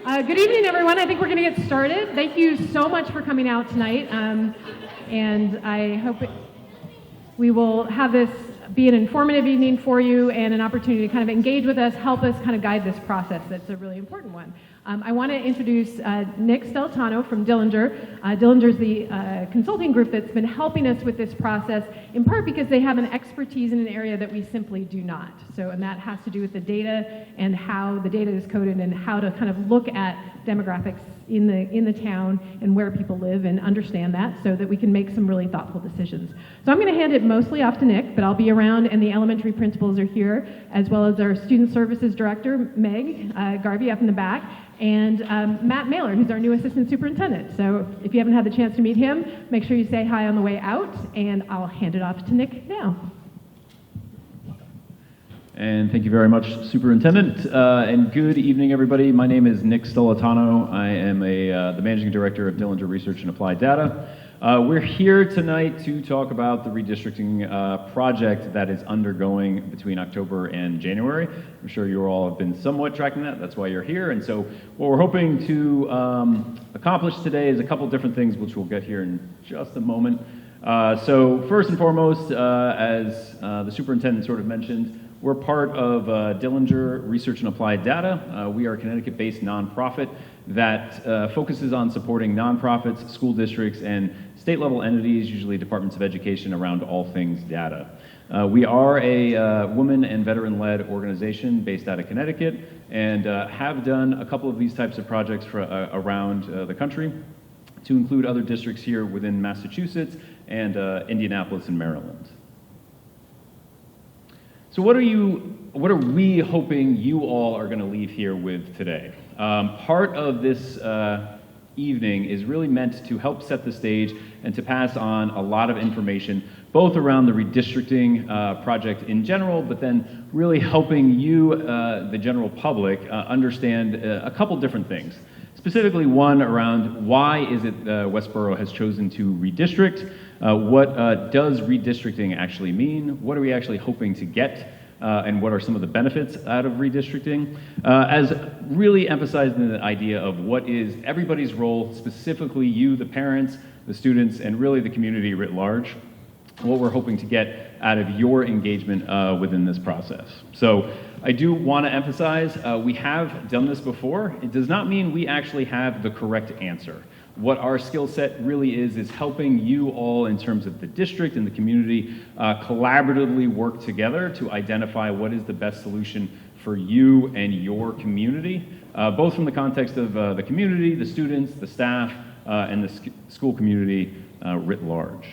Good evening, everyone. I think we're going to get started. Thank you so much for coming out tonight, and I hope we will have this be an informative evening for you and an opportunity to kind of engage with us, help us kind of guide this process. That's a really important one. I want to introduce Nick Stellitano from Dillinger. Dillinger is the consulting group that's been helping us with this process, in part because they have an expertise in an area that we simply do not. And that has to do with the data and how the data is coded and how to kind of look at demographics in the town and where people live and understand that so that we can make some really thoughtful decisions. So I'm going to hand it mostly off to Nick, but I'll be around, and the elementary principals are here, as well as our student services director, Meg Garvey, up in the back, and Matt Mailer, who's our new assistant superintendent. So if you haven't had the chance to meet him, make sure you say hi on the way out, and I'll hand it off to Nick now. And thank you very much, Superintendent, and good evening, everybody. My name is Nick Stellitano. I am the Managing Director of Dillinger Research and Applied Data. We're here tonight to talk about the redistricting project that is undergoing between October and January. I'm sure you all have been somewhat tracking that. That's why you're here. And so what we're hoping to accomplish today is a couple different things, which we'll get here in just a moment. So first and foremost, as the superintendent sort of mentioned, we're part of Dillinger Research and Applied Data. We are a Connecticut-based nonprofit that focuses on supporting nonprofits, school districts, and state-level entities, usually departments of education, around all things data. We are a woman and veteran-led organization based out of Connecticut and have done a couple of these types of projects around the country, to include other districts here within Massachusetts and Indianapolis and Maryland. So what are we hoping you all are going to leave here with today? Part of this evening is really meant to help set the stage and to pass on a lot of information, both around the redistricting project in general, but then really helping you, the general public, understand a couple different things. Specifically, one around why is it Westborough has chosen to redistrict? What does redistricting actually mean? What are we actually hoping to get? And what are some of the benefits out of redistricting? As really emphasizing the idea of what is everybody's role, specifically you, the parents, the students, and really the community writ large, what we're hoping to get out of your engagement within this process. So I do want to emphasize, we have done this before. It does not mean we actually have the correct answer. What our skill set really is helping you all in terms of the district and the community collaboratively work together to identify what is the best solution for you and your community, both from the context of the community, the students, the staff, and the school community writ large.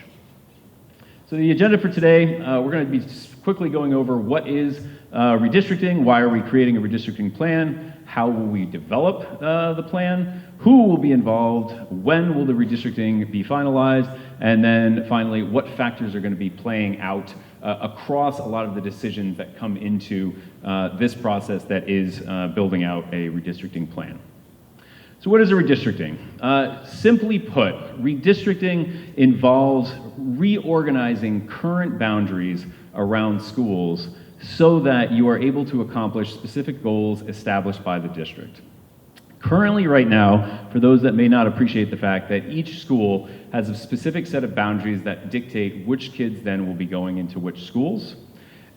So the agenda for today, we're going to be quickly going over what is redistricting, why are we creating a redistricting plan, how will we develop the plan, who will be involved, when will the redistricting be finalized, and then finally, what factors are going to be playing out across a lot of the decisions that come into this process that is building out a redistricting plan. So what is a redistricting? Simply put, redistricting involves reorganizing current boundaries around schools so that you are able to accomplish specific goals established by the district. Currently, right now, for those that may not appreciate the fact that each school has a specific set of boundaries that dictate which kids then will be going into which schools.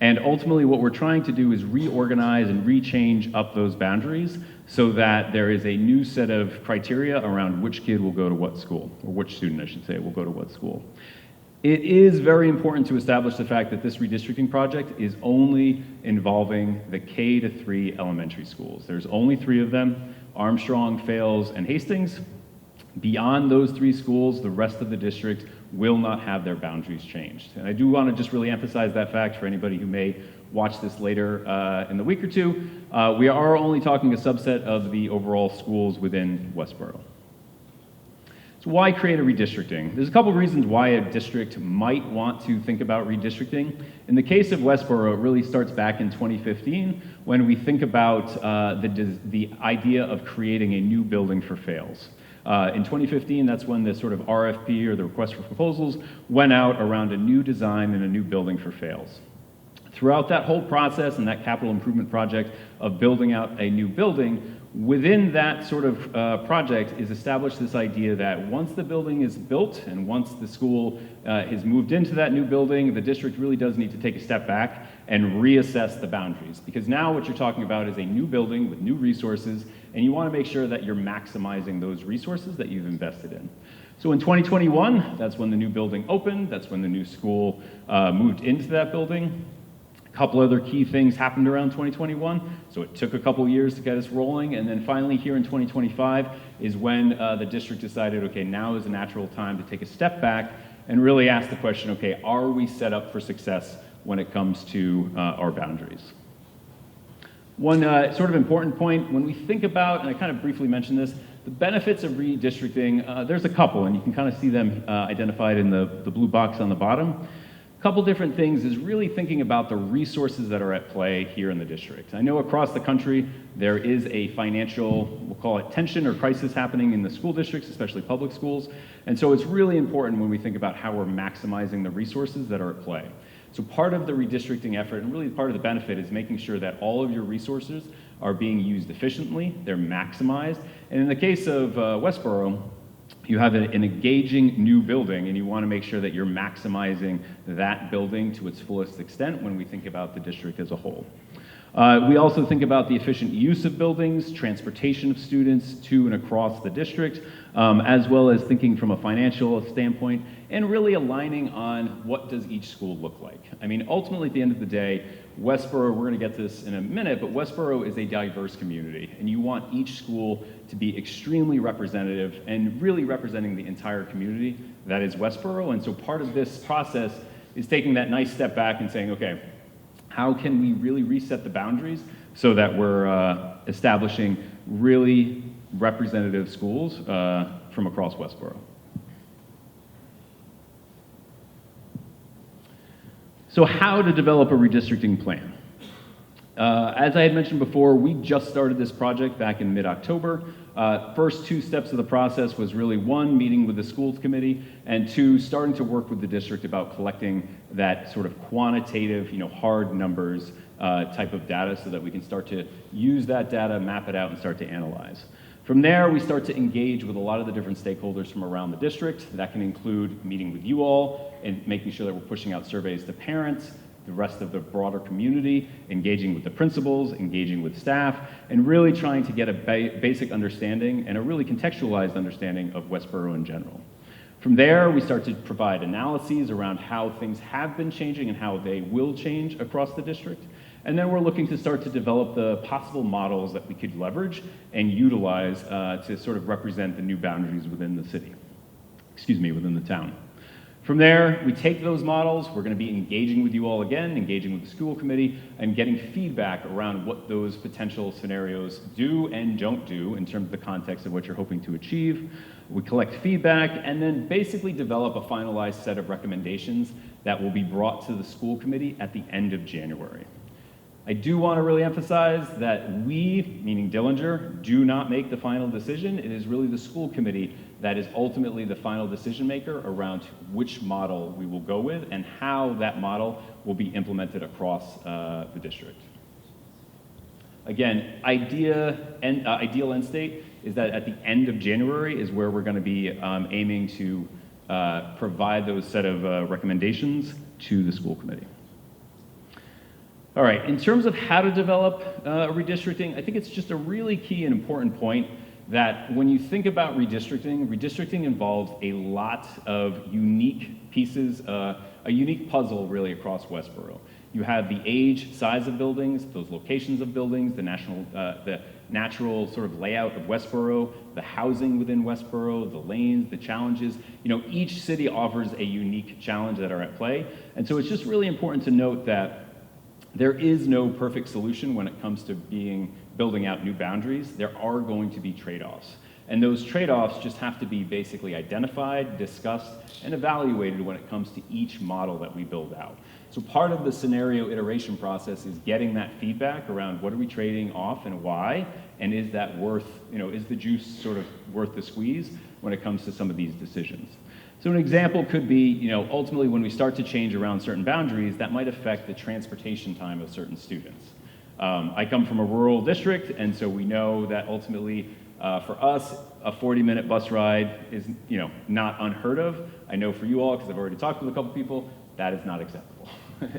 And ultimately, what we're trying to do is reorganize and rechange up those boundaries so that there is a new set of criteria around which kid will go to what school, or which student, I should say, will go to what school. It is very important to establish the fact that this redistricting project is only involving the K-3 elementary schools. There's only 3 of them: Armstrong, Fales, and Hastings. Beyond those 3 schools, the rest of the district will not have their boundaries changed. And I do want to just really emphasize that fact for anybody who may watch this later in the week or two. We are only talking a subset of the overall schools within Westborough. So why create a redistricting? There's a couple of reasons why a district might want to think about redistricting. In the case of Westborough, it really starts back in 2015 when we think about the idea of creating a new building for Fales. In 2015, that's when the sort of RFP, or the request for proposals, went out around a new design and a new building for Fales. Throughout that whole process and that capital improvement project of building out a new building, Within that sort of project is established this idea that once the building is built and once the school has moved into that new building, the district really does need to take a step back and reassess the boundaries. Because now what you're talking about is a new building with new resources, and you want to make sure that you're maximizing those resources that you've invested in. So in 2021, that's when the new building opened, that's when the new school moved into that building. A couple other key things happened around 2021, so it took a couple years to get us rolling, and then finally here in 2025 is when the district decided, okay, now is a natural time to take a step back and really ask the question, okay, are we set up for success when it comes to our boundaries? One sort of important point, when we think about, and I kind of briefly mentioned this, the benefits of redistricting, there's a couple, and you can kind of see them identified in the blue box on the bottom. Couple different things is really thinking about the resources that are at play here in the district. I know across the country there is a financial, we'll call it tension or crisis happening in the school districts, especially public schools, and so it's really important when we think about how we're maximizing the resources that are at play. So part of the redistricting effort, and really part of the benefit, is making sure that all of your resources are being used efficiently, they're maximized, and in the case of Westborough, you have an engaging new building, and you want to make sure that you're maximizing that building to its fullest extent when we think about the district as a whole. We also think about the efficient use of buildings, transportation of students to and across the district, as well as thinking from a financial standpoint, and really aligning on what does each school look like. I mean, ultimately, at the end of the day, Westborough, we're going to get to this in a minute, but Westborough is a diverse community, and you want each school to be extremely representative and really representing the entire community that is Westborough. And so part of this process is taking that nice step back and saying, okay, how can we really reset the boundaries so that we're establishing really representative schools from across Westborough? So how to develop a redistricting plan? As I had mentioned before, we just started this project back in mid-October. First two steps of the process was really, one, meeting with the schools committee, and two, starting to work with the district about collecting that sort of quantitative, hard numbers type of data so that we can start to use that data, map it out, and start to analyze. From there, we start to engage with a lot of the different stakeholders from around the district. That can include meeting with you all and making sure that we're pushing out surveys to parents, the rest of the broader community, engaging with the principals, engaging with staff, and really trying to get a basic understanding and a really contextualized understanding of Westborough in general. From there, we start to provide analyses around how things have been changing and how they will change across the district. And then we're looking to start to develop the possible models that we could leverage and utilize to sort of represent the new boundaries within the city, within the town. From there, we take those models, we're going to be engaging with you all again, engaging with the school committee, and getting feedback around what those potential scenarios do and don't do in terms of the context of what you're hoping to achieve. We collect feedback and then basically develop a finalized set of recommendations that will be brought to the school committee at the end of January. I do want to really emphasize that we, meaning Dillinger, do not make the final decision. It is really the school committee that is ultimately the final decision maker around which model we will go with and how that model will be implemented across the district. Again, ideal end state is that at the end of January is where we're going to be aiming to provide those set of recommendations to the school committee. All right, in terms of how to develop redistricting, I think it's just a really key and important point that when you think about redistricting involves a lot of unique pieces, a unique puzzle really across Westborough. You have the age, size of buildings, those locations of buildings, the natural sort of layout of Westborough, the housing within Westborough, the lanes, the challenges. Each city offers a unique challenge that are at play. And so it's just really important to note that there is no perfect solution when it comes to building out new boundaries. There are going to be trade-offs. And those trade-offs just have to be basically identified, discussed, and evaluated when it comes to each model that we build out. So part of the scenario iteration process is getting that feedback around what are we trading off and why, and is that worth, is the juice sort of worth the squeeze when it comes to some of these decisions. So an example could be, ultimately when we start to change around certain boundaries, that might affect the transportation time of certain students. I come from a rural district, and so we know that ultimately for us, a 40-minute bus ride is, not unheard of. I know for you all, because I've already talked with a couple people, that is not acceptable.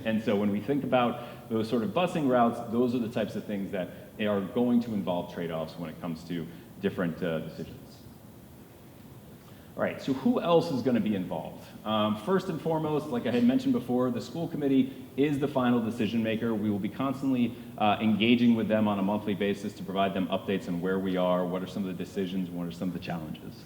And so when we think about those sort of busing routes, those are the types of things that are going to involve trade-offs when it comes to different decisions. All right, so who else is going to be involved? First and foremost, like I had mentioned before, the school committee is the final decision maker. We will be constantly engaging with them on a monthly basis to provide them updates on where we are, what are some of the decisions, what are some of the challenges.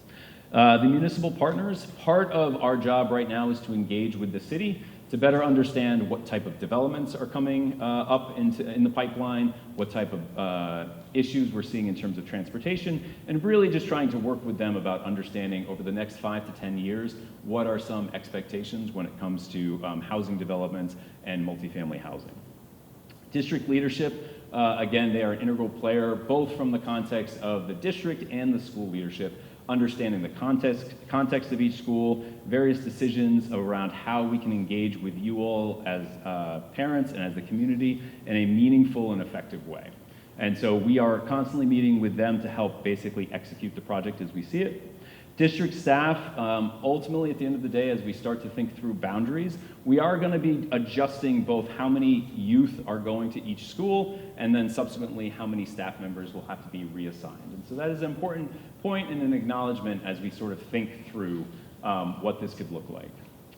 The municipal partners, part of our job right now is to engage with the city to better understand what type of developments are coming up in the pipeline, what type of issues we're seeing in terms of transportation, and really just trying to work with them about understanding over the next 5 to 10 years, what are some expectations when it comes to housing developments and multifamily housing. District leadership, again, they are an integral player, both from the context of the district and the school leadership, understanding the context of each school, various decisions around how we can engage with you all as parents and as the community in a meaningful and effective way. And so we are constantly meeting with them to help basically execute the project as we see it. District staff, ultimately at the end of the day, as we start to think through boundaries, we are going to be adjusting both how many youth are going to each school and then subsequently how many staff members will have to be reassigned. And so that is an important point and an acknowledgement as we sort of think through what this could look like.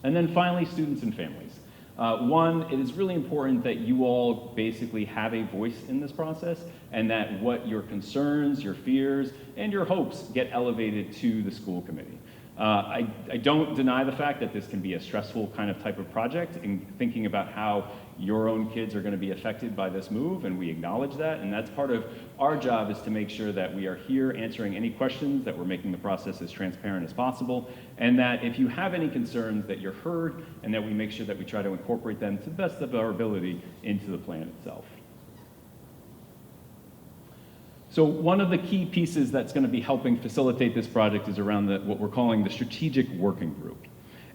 And then finally, students and families. One, it is really important that you all basically have a voice in this process and that what your concerns, your fears, and your hopes get elevated to the school committee. I don't deny the fact that this can be a stressful kind of type of project in thinking about how your own kids are going to be affected by this move, and we acknowledge that, and that's part of our job is to make sure that we are here answering any questions, that we're making the process as transparent as possible, and that if you have any concerns that you're heard, and that we make sure that we try to incorporate them to the best of our ability into the plan itself. So one of the key pieces that's going to be helping facilitate this project is around what we're calling the strategic working group.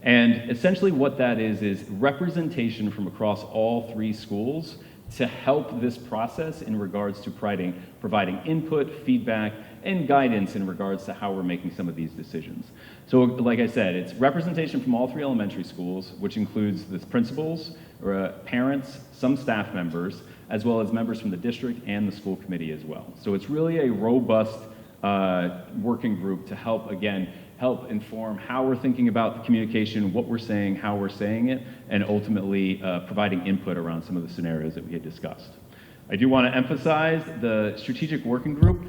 And essentially what that is representation from across all 3 schools to help this process in regards to providing input, feedback, and guidance in regards to how we're making some of these decisions. So like I said, it's representation from all 3 elementary schools, which includes the principals, parents, some staff members, as well as members from the district and the school committee as well. So it's really a robust working group to help inform how we're thinking about the communication, what we're saying, how we're saying it, and ultimately providing input around some of the scenarios that we had discussed. I do want to emphasize the strategic working group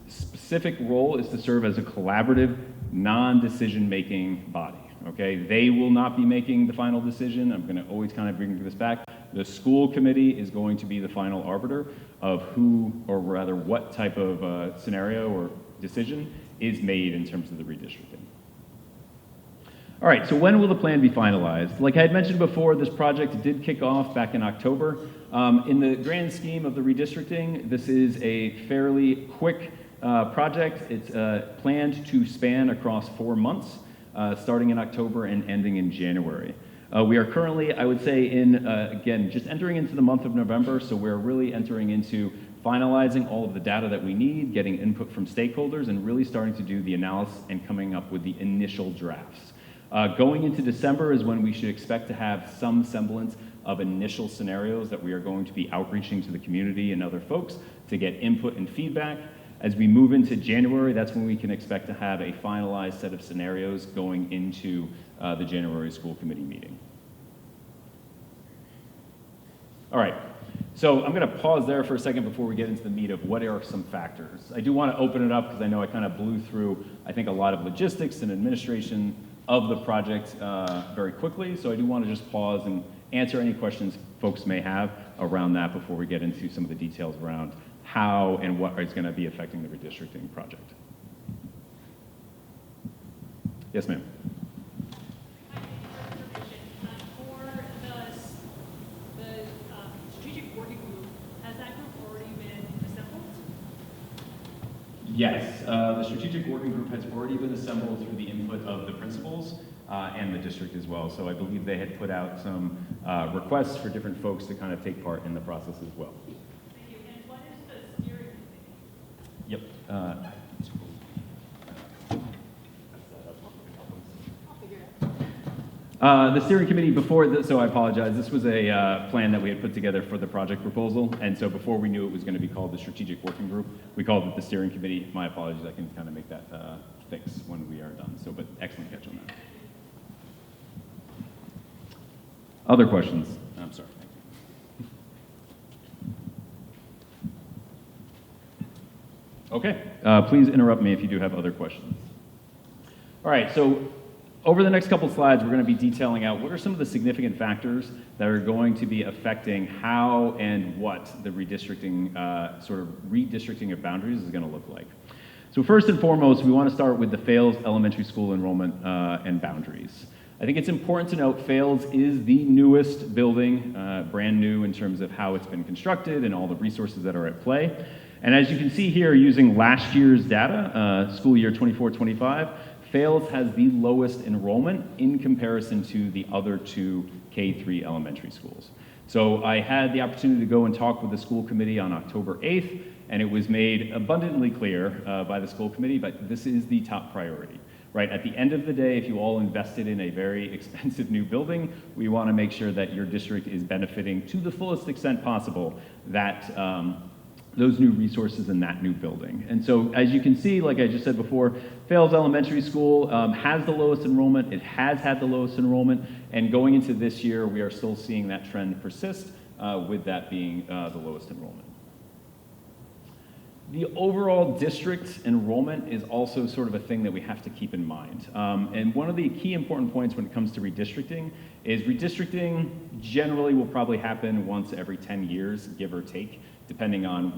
specific role is to serve as a collaborative, non-decision-making body. Okay, they will not be making the final decision. I'm going to always kind of bring this back. The school committee is going to be the final arbiter of who, or rather what type of scenario or decision is made in terms of the redistricting. All right, so when will the plan be finalized? Like I had mentioned before, this project did kick off back in October. In the grand scheme of the redistricting, this is a fairly quick project. It's planned to span across 4 months. Starting in October and ending in January. We are currently, I would say, again, just entering into the month of November, so we're really entering into finalizing all of the data that we need, getting input from stakeholders, and really starting to do the analysis and coming up with the initial drafts. Going into December is when we should expect to have some semblance of initial scenarios that we are going to be outreaching to the community and other folks to get input and feedback. As we move into January, that's when we can expect to have a finalized set of scenarios going into the January school committee meeting. All right, so I'm going to pause there for a second before we get into the meat of what are some factors. I do want to open it up because I know I kind of blew through, I think, a lot of logistics and administration of the project very quickly, so I do want to just pause and answer any questions folks may have around that before we get into some of the details around how and what is going to be affecting the redistricting project. Yes, ma'am. For the strategic working group, has that group already been assembled? Yes, the strategic working group has already been assembled through the input of the principals and the district as well. So I believe they had put out some requests for different folks to kind of take part in the process as well. Thank The steering committee before this, so I apologize, this was a plan that we had put together for the project proposal, and so before we knew it was going to be called the Strategic Working Group, we called it the steering committee. My apologies, I can kind of make that fix when we are done, so, but excellent catch on that. Other questions? I'm sorry. Okay, please interrupt me if you do have other questions. All right, so over the next couple slides, we're going to be detailing out what are some of the significant factors that are going to be affecting how and what the redistricting, sort of redistricting of boundaries is going to look like. So first and foremost, we want to start with the Fales Elementary School enrollment and boundaries. I think it's important to note Fales is the newest building, brand new in terms of how it's been constructed and all the resources that are at play. And as you can see here, using last year's data, school year 24-25, Fales has the lowest enrollment in comparison to the other two K-3 elementary schools. So I had the opportunity to go and talk with the school committee on October 8th, and it was made abundantly clear by the school committee, but this is the top priority. Right, at the end of the day, if you all invested in a very expensive new building, we want to make sure that your district is benefiting to the fullest extent possible that those new resources in that new building. And so as you can see, like I just said before, Fales Elementary School has the lowest enrollment. It has had the lowest enrollment. And going into this year, we are still seeing that trend persist with that being the lowest enrollment. The overall district enrollment is also sort of a thing that we have to keep in mind. And one of the key important points when it comes to redistricting is redistricting generally will probably happen once every 10 years, give or take, depending on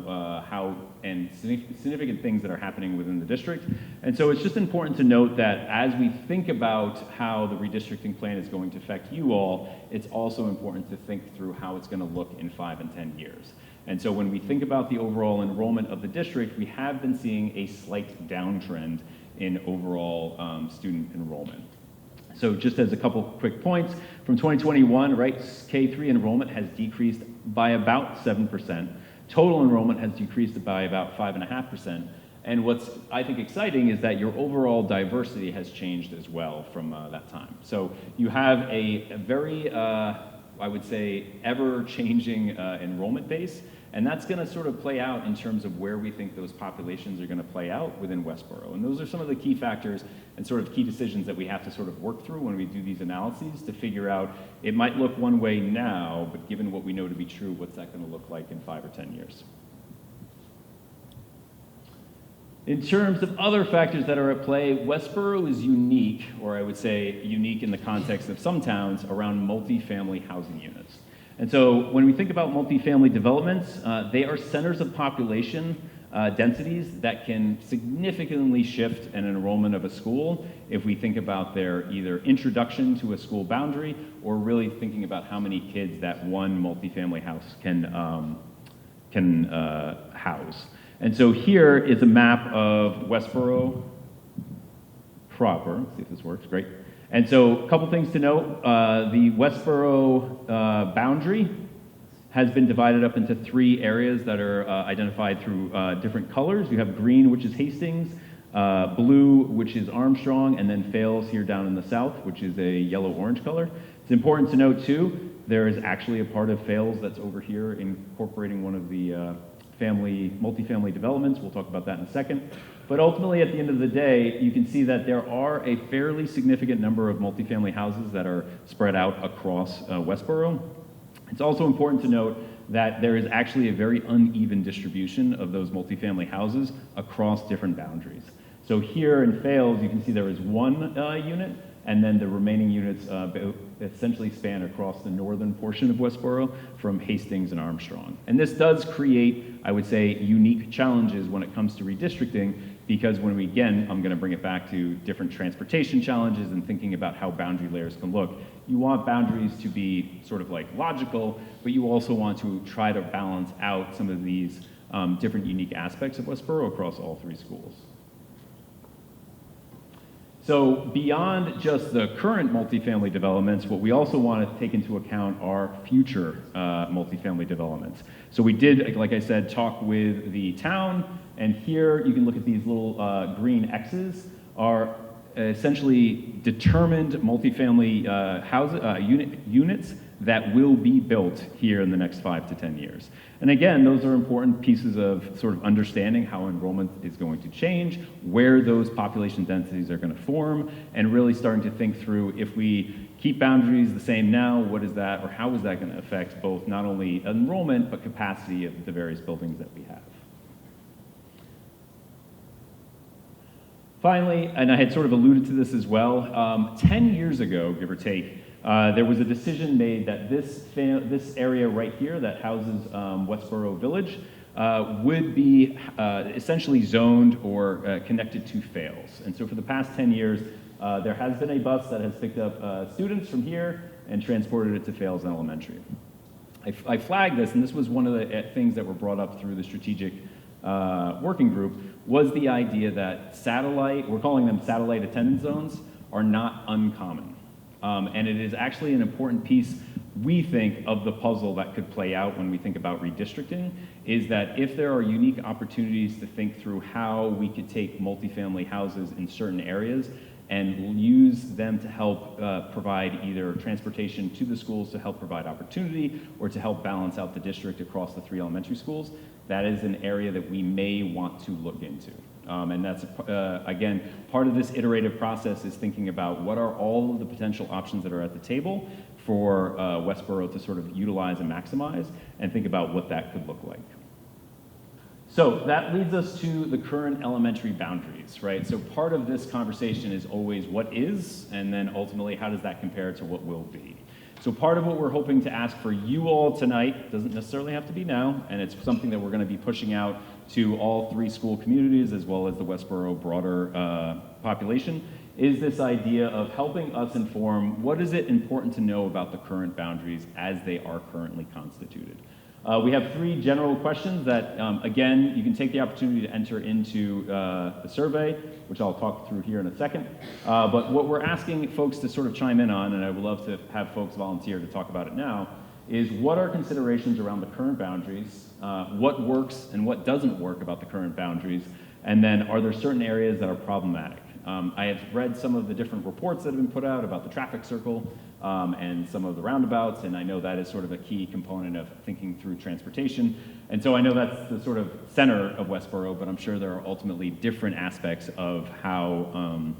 how and significant things that are happening within the district. And so it's just important to note that as we think about how the redistricting plan is going to affect you all, it's also important to think through how it's going to look in 5 and 10 years. And so when we think about the overall enrollment of the district, we have been seeing a slight downtrend in overall student enrollment. So just as a couple quick points, from 2021, right, K-3 enrollment has decreased by about 7%. Total enrollment has decreased by about 5.5%. And what's, I think, exciting is that your overall diversity has changed as well from that time. So you have a very, I would say, ever-changing enrollment base, and that's going to sort of play out in terms of where we think those populations are going to play out within Westborough. And those are some of the key factors and sort of key decisions that we have to sort of work through when we do these analyses to figure out, it might look one way now, but given what we know to be true, what's that going to look like in 5 or 10 years? In terms of other factors that are at play, Westborough is unique, or I would say unique in the context of some towns, around multifamily housing units. And so when we think about multifamily developments, they are centers of population densities that can significantly shift an enrollment of a school if we think about their either introduction to a school boundary or really thinking about how many kids that one multifamily house can house. And so here is a map of Westborough proper. Let's see if this works. Great. And so a couple things to note. The Westborough boundary has been divided up into 3 areas that are identified through different colors. You have green, which is Hastings, blue, which is Armstrong, and then Fales here down in the south, which is a yellow-orange color. It's important to note, too, there is actually a part of Fales that's over here incorporating one of the multifamily developments. We'll talk about that in a second. But ultimately, at the end of the day, you can see that there are a fairly significant number of multifamily houses that are spread out across Westborough. It's also important to note that there is actually a very uneven distribution of those multifamily houses across different boundaries. So here in Fales, you can see there is 1 unit, and then the remaining units essentially span across the northern portion of Westborough from Hastings and Armstrong. And this does create, I would say, unique challenges when it comes to redistricting, because when we, again, I'm going to bring it back to different transportation challenges and thinking about how boundary layers can look. You want boundaries to be sort of like logical, but you also want to try to balance out some of these different unique aspects of Westborough across all 3 schools. So beyond just the current multifamily developments, what we also want to take into account are future multifamily developments. So we did, like I said, talk with the town, and here you can look at these little green X's are essentially determined multifamily units that will be built here in the next 5 to 10 years. And again, those are important pieces of sort of understanding how enrollment is going to change, where those population densities are going to form, and really starting to think through, if we keep boundaries the same now, what is that, or how is that going to affect both not only enrollment, but capacity of the various buildings that we have. Finally, and I had sort of alluded to this as well, 10 years ago, give or take, there was a decision made that this area right here that houses Westborough Village would be essentially zoned or connected to Fales. And so for the past 10 years, there has been a bus that has picked up students from here and transported it to Fales Elementary. I flagged this, and this was one of the things that were brought up through the strategic working group, was the idea that we're calling them satellite attendance zones, are not uncommon. And it is actually an important piece, we think, of the puzzle that could play out when we think about redistricting, is that if there are unique opportunities to think through how we could take multifamily houses in certain areas and use them to help provide either transportation to the schools to help provide opportunity or to help balance out the district across the 3 elementary schools, that is an area that we may want to look into. And that's, again, part of this iterative process is thinking about what are all of the potential options that are at the table for Westborough to sort of utilize and maximize, and think about what that could look like. So that leads us to the current elementary boundaries, right? So part of this conversation is always what is, and then ultimately how does that compare to what will be. So part of what we're hoping to ask for you all tonight, doesn't necessarily have to be now, and it's something that we're going to be pushing out to all 3 school communities as well as the Westborough broader population, is this idea of helping us inform what is it important to know about the current boundaries as they are currently constituted. We have 3 general questions that, again, you can take the opportunity to enter into the survey, which I'll talk through here in a second. But what we're asking folks to sort of chime in on, and I would love to have folks volunteer to talk about it now, is what are considerations around the current boundaries, what works and what doesn't work about the current boundaries, and then are there certain areas that are problematic? I have read some of the different reports that have been put out about the traffic circle and some of the roundabouts, and I know that is sort of a key component of thinking through transportation. And so I know that's the sort of center of Westborough, but I'm sure there are ultimately different aspects of how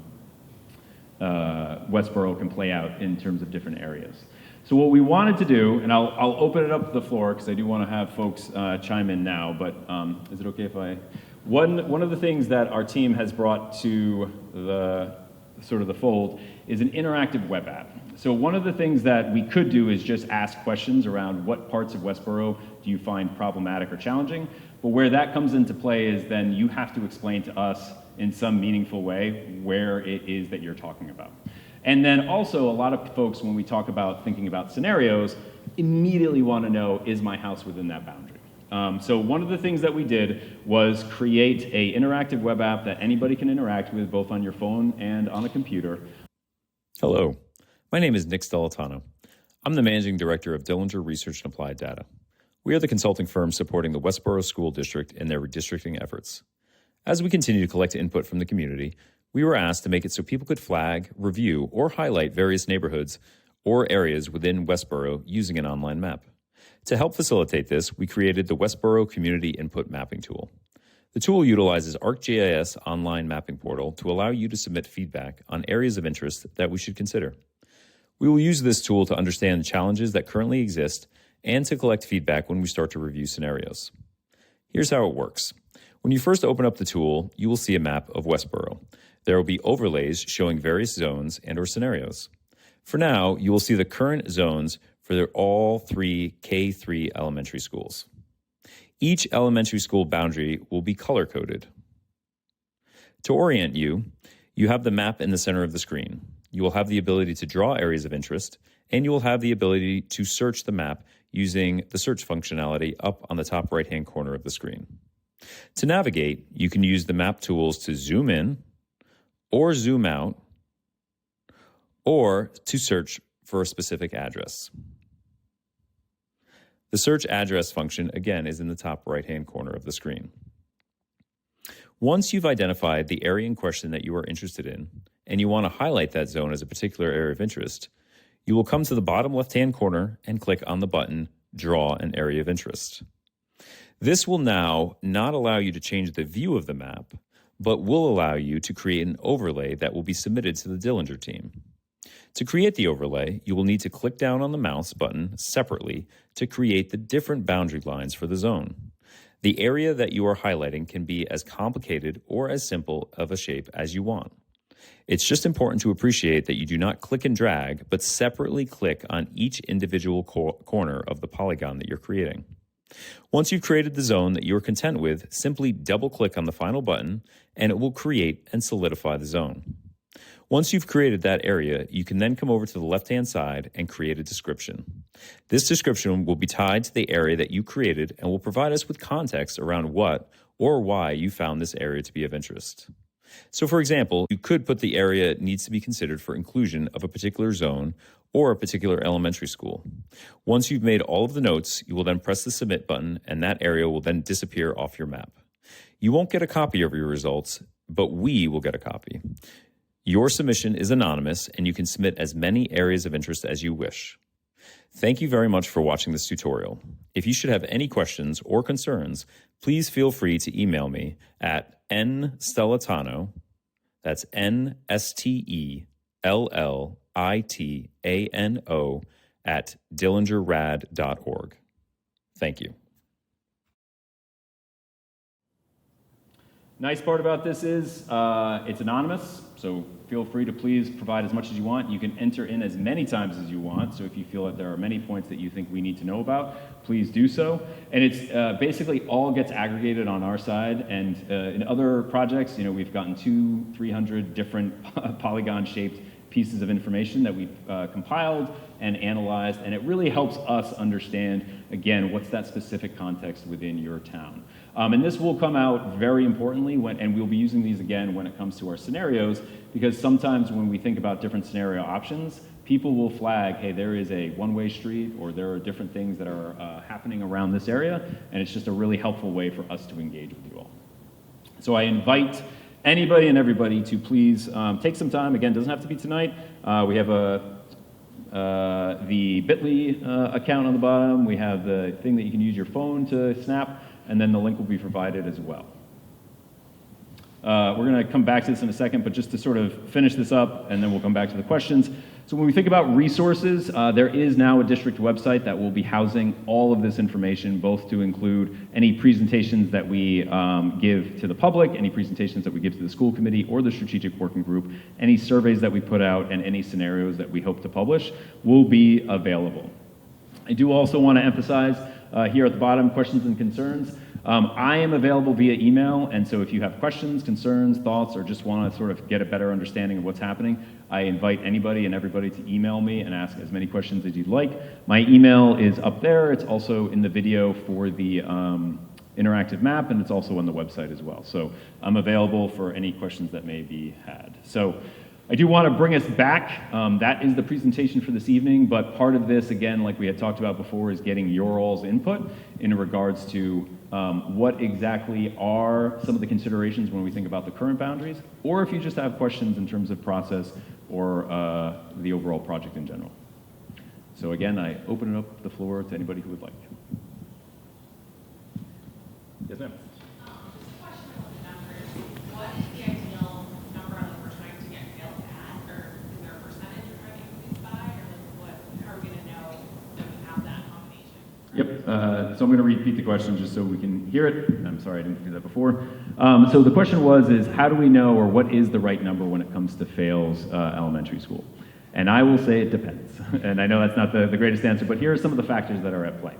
Westborough can play out in terms of different areas. So what we wanted to do, and I'll open it up to the floor because I do want to have folks chime in now, but is it okay if I... One of the things that our team has brought to the sort of the fold is an interactive web app. So one of the things that we could do is just ask questions around what parts of Westborough do you find problematic or challenging, but where that comes into play is then you have to explain to us in some meaningful way where it is that you're talking about. And then also a lot of folks, when we talk about thinking about scenarios, immediately want to know, is my house within that boundary? So one of the things that we did was create an interactive web app that anybody can interact with, both on your phone and on a computer. Hello, my name is Nick Stellitano. I'm the Managing Director of Dillinger Research and Applied Data. We are the consulting firm supporting the Westborough School District in their redistricting efforts. As we continue to collect input from the community, we were asked to make it so people could flag, review, or highlight various neighborhoods or areas within Westborough using an online map. To help facilitate this, we created the Westborough Community Input Mapping Tool. The tool utilizes ArcGIS online mapping portal to allow you to submit feedback on areas of interest that we should consider. We will use this tool to understand the challenges that currently exist and to collect feedback when we start to review scenarios. Here's how it works. When you first open up the tool, you will see a map of Westborough. There will be overlays showing various zones and/or scenarios. For now, you will see the current zones for all 3 K-3 elementary schools. Each elementary school boundary will be color-coded. To orient you, you have the map in the center of the screen. You will have the ability to draw areas of interest, and you will have the ability to search the map using the search functionality up on the top right-hand corner of the screen. To navigate, you can use the map tools to zoom in or zoom out or to search for a specific address. The search address function, again, is in the top right-hand corner of the screen. Once you've identified the area in question that you are interested in, and you want to highlight that zone as a particular area of interest, you will come to the bottom left-hand corner and click on the button, Draw an Area of Interest. This will now not allow you to change the view of the map, but will allow you to create an overlay that will be submitted to the Dillinger team. To create the overlay, you will need to click down on the mouse button separately to create the different boundary lines for the zone. The area that you are highlighting can be as complicated or as simple of a shape as you want. It's just important to appreciate that you do not click and drag, but separately click on each individual corner of the polygon that you're creating. Once you've created the zone that you're content with, simply double-click on the final button, and it will create and solidify the zone. Once you've created that area, you can then come over to the left-hand side and create a description. This description will be tied to the area that you created and will provide us with context around what or why you found this area to be of interest. So for example, you could put the area needs to be considered for inclusion of a particular zone or a particular elementary school. Once you've made all of the notes, you will then press the submit button and that area will then disappear off your map. You won't get a copy of your results, but we will get a copy. Your submission is anonymous and you can submit as many areas of interest as you wish. Thank you very much for watching this tutorial. If you should have any questions or concerns, please feel free to email me at nstellitano, that's NSTELLITANO at dillingerrad.org. Thank you. Nice part about this is it's anonymous, so feel free to please provide as much as you want. You can enter in as many times as you want, so if you feel that there are many points that you think we need to know about, please do so. And it's basically all gets aggregated on our side, and in other projects, we've gotten 200-300 different polygon-shaped pieces of information that we've compiled and analyzed, and it really helps us understand, again, what's that specific context within your town. And this will come out very importantly, and we'll be using these again when it comes to our scenarios, because sometimes when we think about different scenario options, people will flag, hey, there is a one-way street, or there are different things that are happening around this area, and it's just a really helpful way for us to engage with you all. So I invite anybody and everybody to please take some time. Again, it doesn't have to be tonight. We have the Bitly account on the bottom. We have the thing that you can use your phone to snap, and then the link will be provided as well. We're going to come back to this in a second, but just to sort of finish this up, and then we'll come back to the questions. So when we think about resources, there is now a district website that will be housing all of this information, both to include any presentations that we give to the public, any presentations that we give to the school committee or the strategic working group, any surveys that we put out, and any scenarios that we hope to publish will be available. I do also want to emphasize here at the bottom, questions and concerns. I am available via email, and so if you have questions, concerns, thoughts, or just want to sort of get a better understanding of what's happening, I invite anybody and everybody to email me and ask as many questions as you'd like. My email is up there. It's also in the video for the interactive map, and it's also on the website as well. So I'm available for any questions that may be had. So I do want to bring us back. That is the presentation for this evening, but part of this, again, like we had talked about before, is getting your all's input in regards to what exactly are some of the considerations when we think about the current boundaries, or if you just have questions in terms of process or the overall project in general. So again, I open up the floor to anybody who would like. Yes, ma'am. Yep, so I'm going to repeat the question just so we can hear it. I'm sorry I didn't do that before. So the question is how do we know, or what is the right number when it comes to Fales Elementary School? And I will say it depends. And I know that's not the greatest answer, but here are some of the factors that are at play.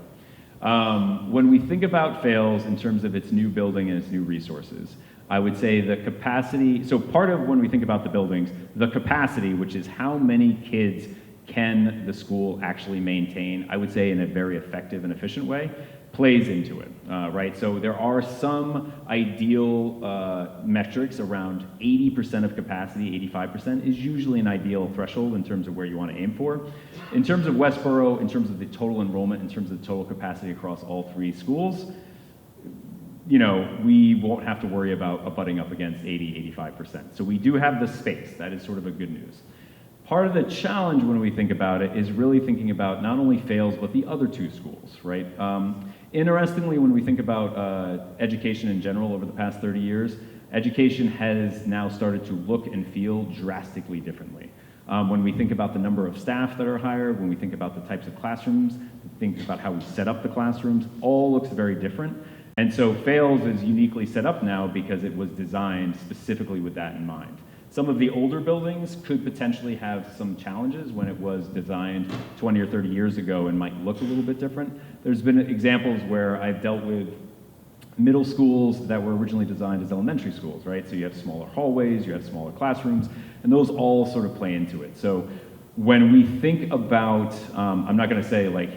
When we think about Fales in terms of its new building and its new resources, I would say the capacity, so part of when we think about the buildings, the capacity, which is how many kids can the school actually maintain, I would say in a very effective and efficient way, plays into it, right? So there are some ideal metrics around 80% of capacity, 85% is usually an ideal threshold in terms of where you want to aim for. In terms of Westborough, in terms of the total enrollment, in terms of the total capacity across all 3 schools, you know, we won't have to worry about abutting up against 80, 85%. So we do have the space. That is sort of a good news. Part of the challenge when we think about it is really thinking about not only Fales, but the other 2 schools, right? Interestingly, when we think about education in general over the past 30 years, education has now started to look and feel drastically differently. When we think about the number of staff that are hired, when we think about the types of classrooms, think about how we set up the classrooms, all looks very different. And so Fales is uniquely set up now because it was designed specifically with that in mind. Some of the older buildings could potentially have some challenges when it was designed 20 or 30 years ago and might look a little bit different. There's been examples where I've dealt with middle schools that were originally designed as elementary schools, right? So you have smaller hallways, you have smaller classrooms, and those all sort of play into it. So when we think about, I'm not going to say like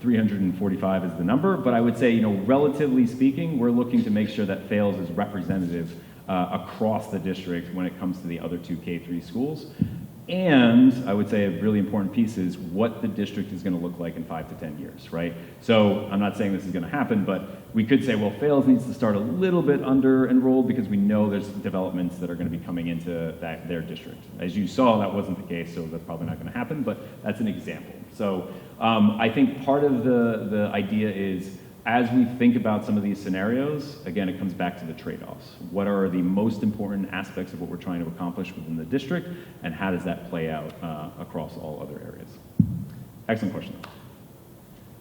345 is the number, but I would say, you know, relatively speaking, we're looking to make sure that Fales is representative across the district when it comes to the other 2 K-3 schools. And I would say a really important piece is what the district is going to look like in 5 to 10 years, right? So I'm not saying this is going to happen, but we could say, well, Fales needs to start a little bit under enrolled because we know there's developments that are going to be coming into their district. As you saw, that wasn't the case, so that's probably not going to happen, but that's an example. So I think part of the idea is, as we think about some of these scenarios, again, it comes back to the trade-offs. What are the most important aspects of what we're trying to accomplish within the district, and how does that play out across all other areas? Excellent question.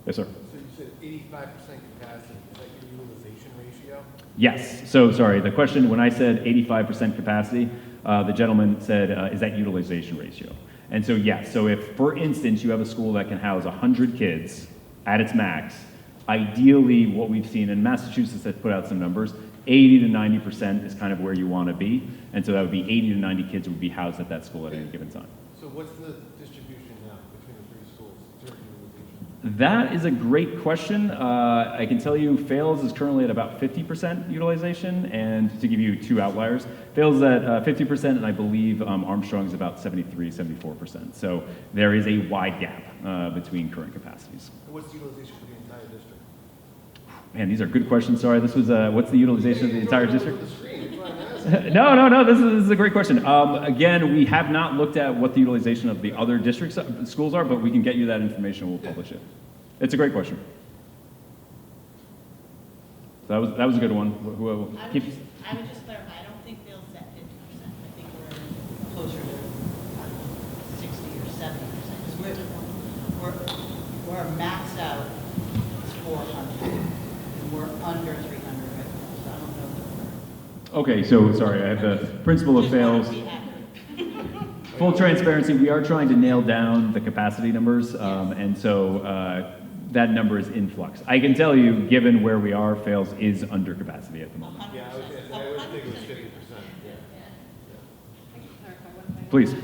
Yes, sir. So you said 85% capacity. Is that your utilization ratio? Yes. So sorry, the question, when I said 85% capacity, the gentleman said, is that utilization ratio? And so yes, so if, for instance, you have a school that can house 100 kids at its max, ideally, what we've seen in Massachusetts has put out some numbers, 80 to 90% is kind of where you want to be. And so that would be 80 to 90 kids would be housed at that school at any given time. So what's the distribution now between the 3 schools in terms of utilization? That is a great question. I can tell you Fales is currently at about 50% utilization, and to give you 2 outliers, Fales is at 50%, and I believe Armstrong is about 73, 74%. So there is a wide gap between current capacities. And what's the utilization for the entire district? Man, these are good questions. Sorry, this was, what's the utilization of the entire district? No, this is a great question. Again, we have not looked at what the utilization of the other districts, schools are, but we can get you that information and we'll publish it. It's a great question. So that was a good one. I would just clarify, I don't think Fales is at 50%. I think we're closer to, I don't know, 60 or 70%. Because we're maxed out is 400, and we're under 300 right now, so I don't know if we're... Okay, so sorry, I have the principal of Fales. Full transparency, we are trying to nail down the capacity numbers, and so that number is in flux. I can tell you, given where we are, Fales is under capacity at the moment. Yeah, I would think it was 50%. Yeah. I can clarify one thing. Please.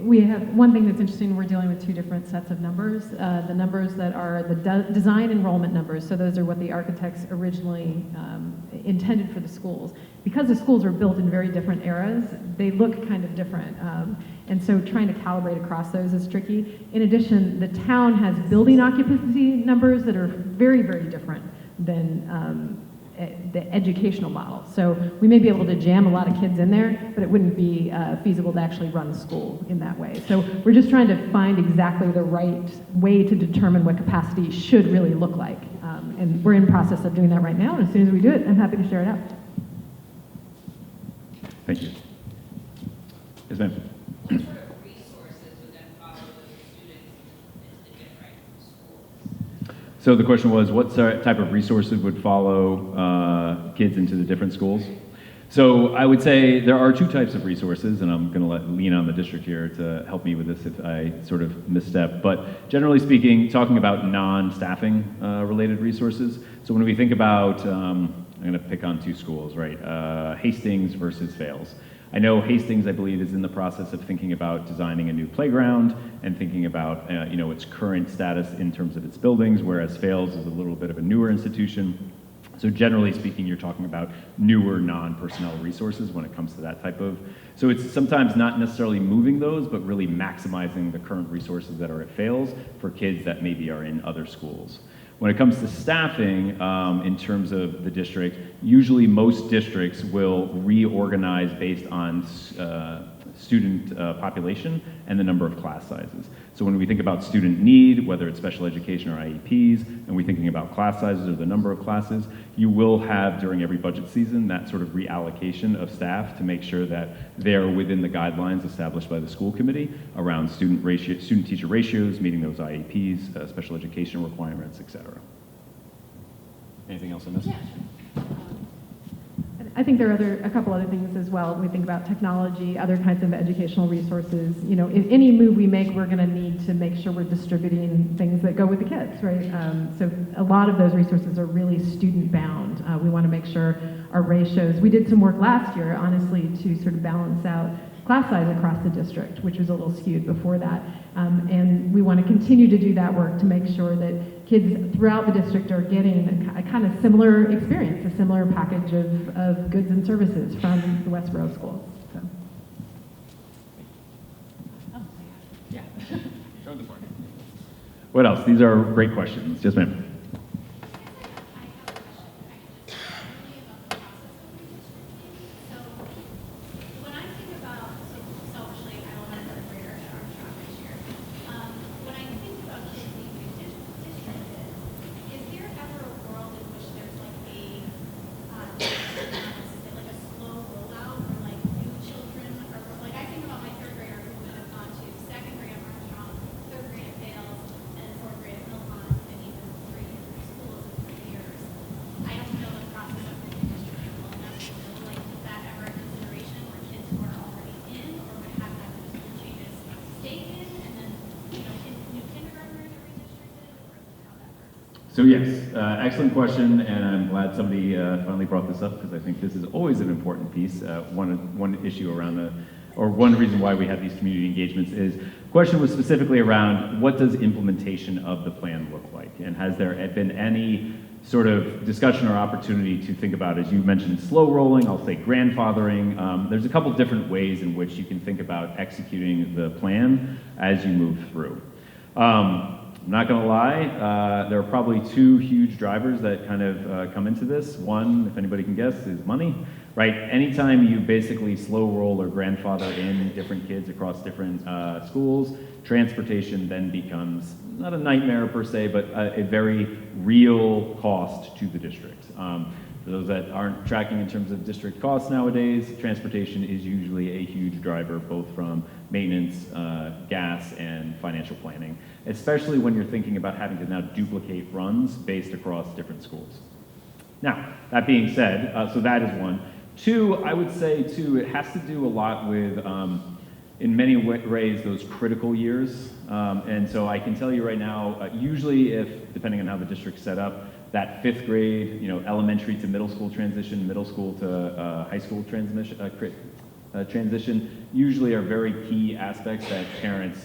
We have one thing that's interesting. We're dealing with 2 different sets of numbers. The numbers that are the design enrollment numbers. So those are what the architects originally intended for the schools. Because the schools are built in very different eras, they look kind of different. And so trying to calibrate across those is tricky. In addition, the town has building occupancy numbers that are very, very different than the educational model. So we may be able to jam a lot of kids in there, but it wouldn't be feasible to actually run a school in that way. So we're just trying to find exactly the right way to determine what capacity should really look like. And we're in the process of doing that right now, and as soon as we do it, I'm happy to share it out. Thank you. Yes, ma'am. What sort of resources would then follow those students into the different schools? So the question was, what type of resources would follow kids into the different schools? So I would say there are 2 types of resources, and I'm going to lean on the district here to help me with this if I sort of misstep. But generally speaking, talking about non-staffing related resources. So when we think about, I'm going to pick on 2 schools, right? Hastings versus Fales. I know Hastings, I believe, is in the process of thinking about designing a new playground and thinking about its current status in terms of its buildings, whereas Fales is a little bit of a newer institution. So generally speaking, you're talking about newer non-personnel resources when it comes to that type of. So it's sometimes not necessarily moving those, but really maximizing the current resources that are at Fales for kids that maybe are in other schools. When it comes to staffing, in terms of the district, usually most districts will reorganize based on student population and the number of class sizes. So when we think about student need, whether it's special education or IEPs, and we're thinking about class sizes or the number of classes, you will have during every budget season that sort of reallocation of staff to make sure that they're within the guidelines established by the school committee around student-teacher ratios, meeting those IEPs, special education requirements, et cetera. Anything else I missed? I think there are a couple other things as well. When we think about technology, other kinds of educational resources. If any move we make, we're going to need to make sure we're distributing things that go with the kids, right? So a lot of those resources are really student-bound. We want to make sure our ratios. We did some work last year, honestly, to sort of balance out class size across the district, which was a little skewed before that. And we want to continue to do that work to make sure that kids throughout the district are getting a kind of similar experience, a similar package of goods and services from the Westborough schools. So. What else? These are great questions. Yes, ma'am. When I think about, selfishly, I don't have a third grader at Armstrong this year. When I think about kids being redistricted, is there ever a world in which there's like a slow rollout for like new children? Or like I think about my third grader who would have gone to second grade at Armstrong, third grade at Fales, and fourth grade at Millpond, and even 3 different schools in 3 years. I don't know the process of redistricting well enough to know, like, is that ever a consideration where kids who are already in or would have had those school changes stay in, and then, new kindergartners are redistricted, or how that works? So yes, excellent question, and I'm glad somebody finally brought this up because I think this is always an important piece. One issue around one reason why we have these community engagements is the question was specifically around what does implementation of the plan look like, and has there been any sort of discussion or opportunity to think about, as you mentioned, slow rolling, I'll say grandfathering. There's a couple different ways in which you can think about executing the plan as you move through. I'm not going to lie, there are probably 2 huge drivers that kind of come into this. One, if anybody can guess, is money, right? Anytime you basically slow roll or grandfather in different kids across different schools, transportation then becomes not a nightmare per se, but a very real cost to the district. For those that aren't tracking in terms of district costs nowadays, transportation is usually a huge driver, both from maintenance, gas, and financial planning, especially when you're thinking about having to now duplicate runs based across different schools. Now, that being said, so that is one. 2, I would say, too, it has to do a lot with, in many ways, those critical years. And so I can tell you right now, usually depending on how the district's set up, that 5th grade, elementary to middle school transition, middle school to high school transition, usually are very key aspects that parents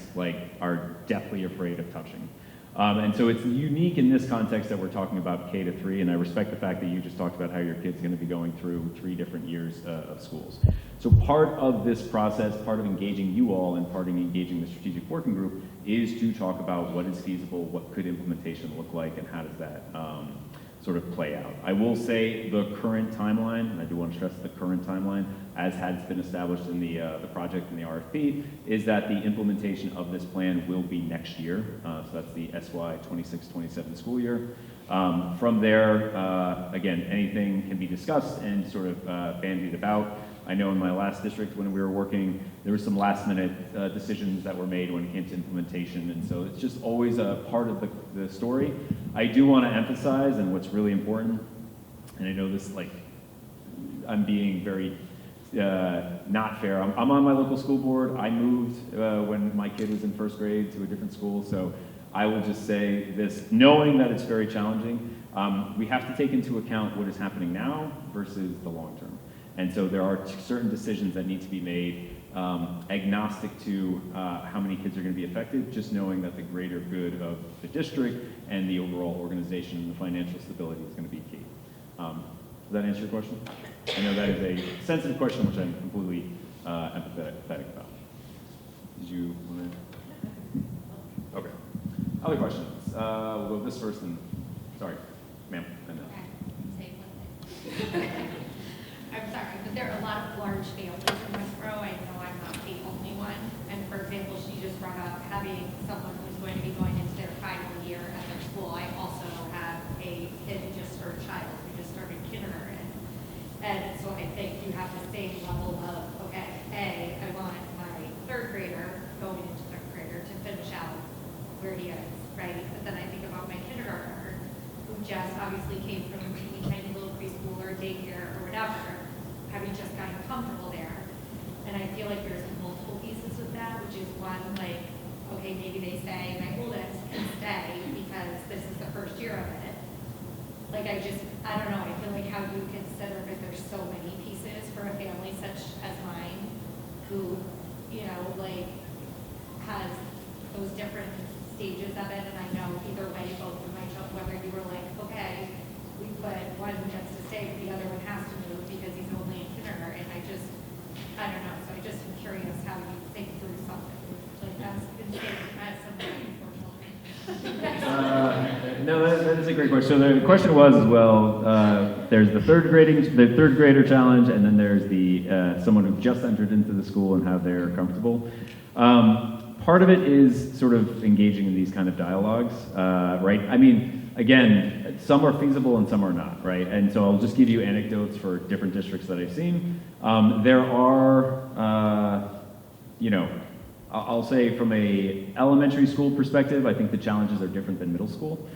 are deathly afraid of touching. And so it's unique in this context that we're talking about K to 3, and I respect the fact that you just talked about how your kid's going to be going through 3 different years of schools. So part of this process, part of engaging you all and part of engaging the strategic working group is to talk about what is feasible, what could implementation look like, and how does that sort of play out. I will say the current timeline, and I do want to stress the current timeline, as has been established in the project and the RFP, is that the implementation of this plan will be next year. So that's the SY 26-27 school year. From there, again, anything can be discussed and sort of bandied about. I know in my last district when we were working, there were some last minute decisions that were made when it came to implementation, and so it's just always a part of the story. I do want to emphasize, and what's really important, and I know this, I'm being very not fair. I'm on my local school board. I moved when my kid was in 1st grade to a different school, so I will just say this, knowing that it's very challenging, we have to take into account what is happening now versus the long term. And so there are certain decisions that need to be made agnostic to how many kids are going to be affected, just knowing that the greater good of the district and the overall organization and the financial stability is going to be key. Does that answer your question? I know that is a sensitive question, which I'm completely empathetic about. Did you want to? Okay. Other questions? We'll go this first, and sorry, ma'am. And Say one thing. I'm sorry, but there are a lot of large families in Westborough. I know I'm not the only one. And for example, she just brought up having someone who's going to be going into their final year at their school. I also have a kid who just started, child who just started kindergarten. And so I think you have the same level of, okay, A, I want my third grader going into third grader to finish out where he is, right? But then I think about my kindergartner who just obviously came from a teeny tiny little preschool or daycare or whatever, having just gotten comfortable there. And I feel like there's multiple pieces of that, which is one, like, okay, maybe they say my oldest can stay because this is the first year of it. Like, I don't know, I feel like how you consider, because there's so many pieces for a family such as mine who, you know, like, has those different stages of it. And I know either way, both of my children, whether you were like, okay, we put one gets to stay, but the other one has to move because he's only in kindergarten. I don't know. So I just am curious how you think through something like that's insane. That's something, unfortunately. No, that is a great question. So the question was as well, there's the third grader challenge, and then there's the someone who just entered into the school and how they're comfortable. Part of it is sort of engaging in these kind of dialogues, right? I mean, again, some are feasible and some are not, right? And so I'll just give you anecdotes for different districts that I've seen. There are, you know, I'll say from a elementary school perspective, I think the challenges are different than middle school,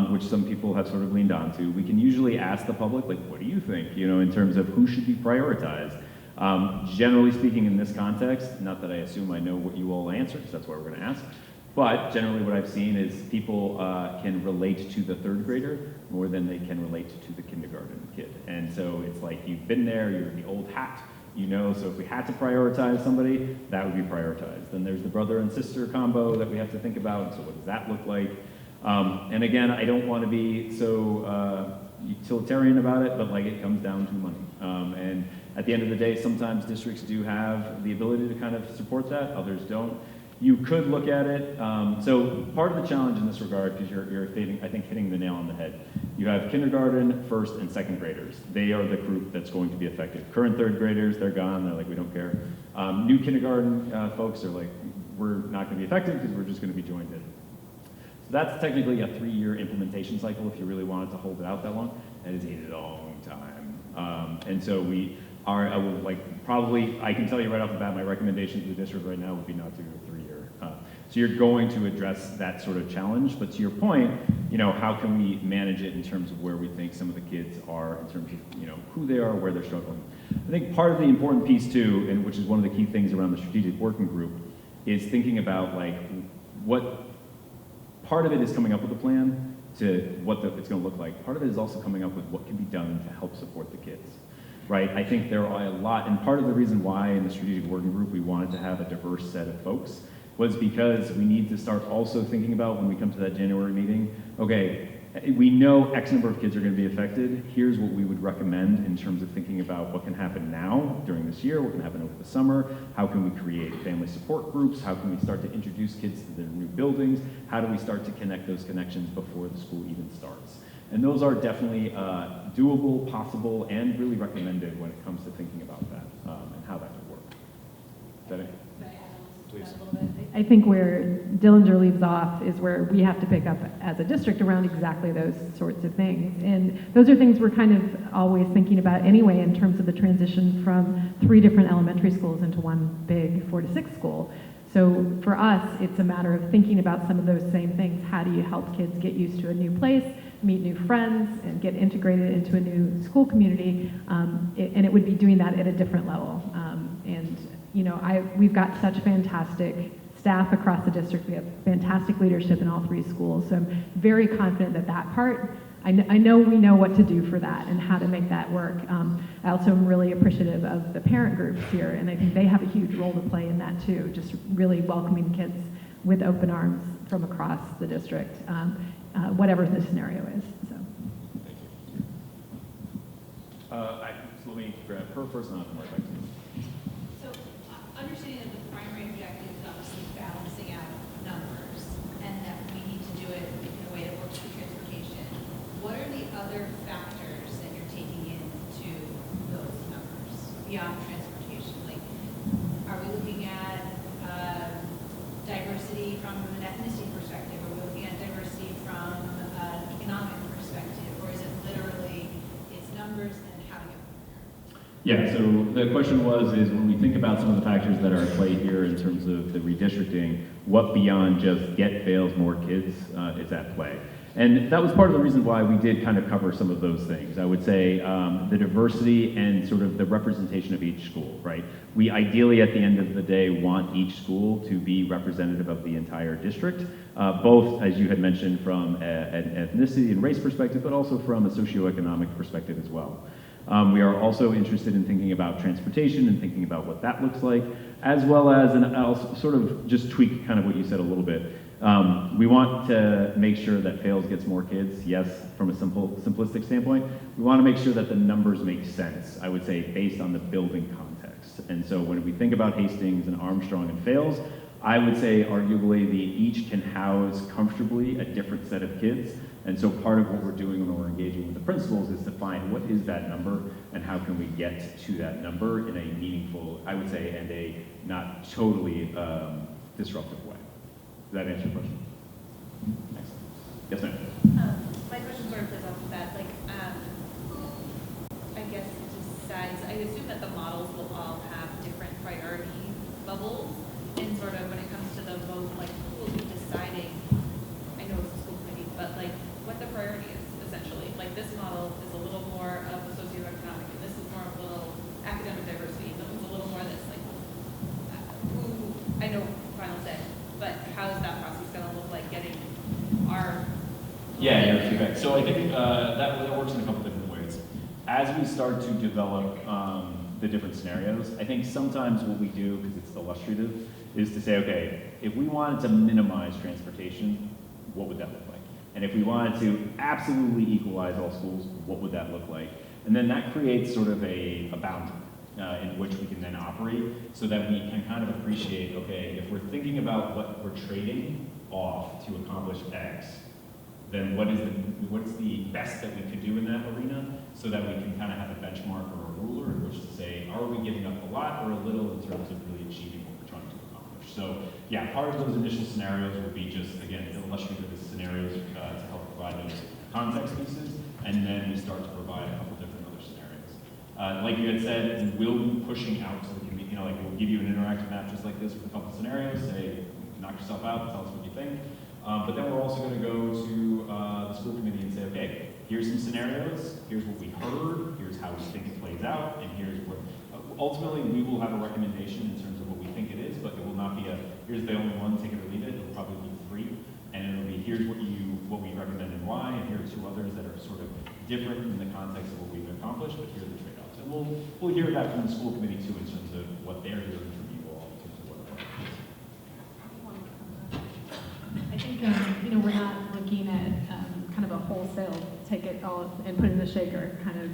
which some people have sort of leaned onto. We can usually ask the public, like, what do you think, you know, in terms of who should be prioritized? Generally speaking, in this context, not that I assume I know what you all answer, because that's why we're going to ask, but generally what I've seen is people can relate to the third grader more than they can relate to the kindergarten kid. And so it's like, you've been there, you're the old hat, you know, so if we had to prioritize somebody, that would be prioritized. Then there's the brother and sister combo that we have to think about, so what does that look like? And again, I don't want to be so utilitarian about it, but like, it comes down to money. And at the end of the day, sometimes districts do have the ability to kind of support that, others don't. You could look at it. So part of the challenge in this regard, because you're I think hitting the nail on the head. You have kindergarten, first, and second graders. They are the group that's going to be affected. Current third graders, they're gone. They're like, we don't care. New kindergarten folks are like, we're not going to be affected because we're just going to be joined in. So that's technically a 3-year implementation cycle if you really wanted to hold it out that long. That is a long time. And so I will I can tell you right off the bat, my recommendation to the district right now would be not to go 3-year. So you're going to address that sort of challenge, but to your point, you know, how can we manage it in terms of where we think some of the kids are, in terms of, you know, who they are, where they're struggling. I think part of the important piece too, and which is one of the key things around the strategic working group, is thinking about like what part of it is coming up with a plan to what it's going to look like. Part of it is also coming up with what can be done to help support the kids. Right, I think there are a lot, and part of the reason why in the strategic working group we wanted to have a diverse set of folks was because we need to start also thinking about, when we come to that January meeting, okay, we know X number of kids are going to be affected. Here's what we would recommend in terms of thinking about what can happen now during this year, what can happen over the summer, how can we create family support groups, how can we start to introduce kids to their new buildings, how do we start to connect those connections before the school even starts. And those are definitely doable, possible, and really recommended when it comes to thinking about that and how that would work. Is that it? Please. I think where Dillinger leaves off is where we have to pick up as a district around exactly those sorts of things. And those are things we're kind of always thinking about anyway in terms of the transition from 3 different elementary schools into one big 4 to 6 school. So for us, it's a matter of thinking about some of those same things. How do you help kids get used to a new place, meet new friends, and get integrated into a new school community? And it would be doing that at a different level. And you know, we've got such fantastic staff across the district. We have fantastic leadership in all 3 schools. So I'm very confident that that part I know we know what to do for that and how to make that work. I also am really appreciative of the parent groups here, and I think they have a huge role to play in that too, just really welcoming kids with open arms from across the district, whatever the scenario is. So. Thank you. So let me grab her first, and I'll come right back to you. So, understanding that the primary objective is obviously balancing out numbers, and that we need to do it in a way that works for transportation, what are the other factors that you're taking into those numbers beyond transportation? Like, are we looking at diversity from an ethnicity perspective? Are we looking at diversity from an economic perspective? Or is it literally, it's numbers and how to get there? Yeah, so the question is when we think about some of the factors that are at play here in terms of the redistricting, what beyond just get Fales more kids is at play? And that was part of the reason why we did kind of cover some of those things. I would say the diversity and sort of the representation of each school, right? We ideally, at the end of the day, want each school to be representative of the entire district, both, as you had mentioned, from an ethnicity and race perspective, but also from a socioeconomic perspective as well. We are also interested in thinking about transportation and thinking about what that looks like, as well as, and I'll sort of just tweak kind of what you said a little bit. We want to make sure that Fales gets more kids, yes, from a simplistic standpoint. We want to make sure that the numbers make sense, I would say, based on the building context. And so when we think about Hastings and Armstrong and Fales, I would say arguably each can house comfortably a different set of kids. And so part of what we're doing when we're engaging with the principals is to find what is that number and how can we get to that number in a meaningful, I would say, and a not totally disruptive way. Does that answer your question? Excellent. Yes, ma'am. My question sort of plays off of that. Like, I guess decides, I assume that the models will all have different priority bubbles, and sort of when it comes to the vote, like who will be deciding, I know it's a school committee, but like what the priority is, essentially. Like this model is a little more of a socioeconomic, and this is more of a little academic diversity, this is a little more this, like, who, I know final say, but how is that process going to look like getting our... Yeah, your feedback. So I think that works in a couple different ways. As we start to develop the different scenarios, I think sometimes what we do, because it's illustrative, is to say, okay, if we wanted to minimize transportation, what would that look like? And if we wanted to absolutely equalize all schools, what would that look like? And then that creates sort of a boundary in which we can then operate so that we can kind of appreciate, okay, if we're thinking about what we're trading off to accomplish X, then what's the best that we could do in that arena so that we can kind of have a benchmark or a ruler in which to say, are we giving up a lot or a little in terms of really achieving what we're trying to accomplish? So yeah, part of those initial scenarios would be just, again, illustrative scenarios to help provide those context pieces, and then we start to provide a couple different other scenarios. Like you had said, we'll be pushing out to the community, like we'll give you an interactive map just like this with a couple scenarios, say, knock yourself out, tell us what you think. But then we're also going to go to the school committee and say, okay, here's some scenarios, here's what we heard, here's how we think it plays out, and here's what, ultimately we will have a recommendation in terms of what we think it is, but it will not be here's the only one, take it or leave it, it'll probably be 3, and it'll be, here's what we recommend and why, and here are 2 others that are sort of different in the context of what we've accomplished, but here are the trade-offs. And we'll hear that from the school committee too in terms of what they're hearing from you all in terms of what our is. I think, we're not looking at kind of a wholesale take it all and put it in the shaker kind of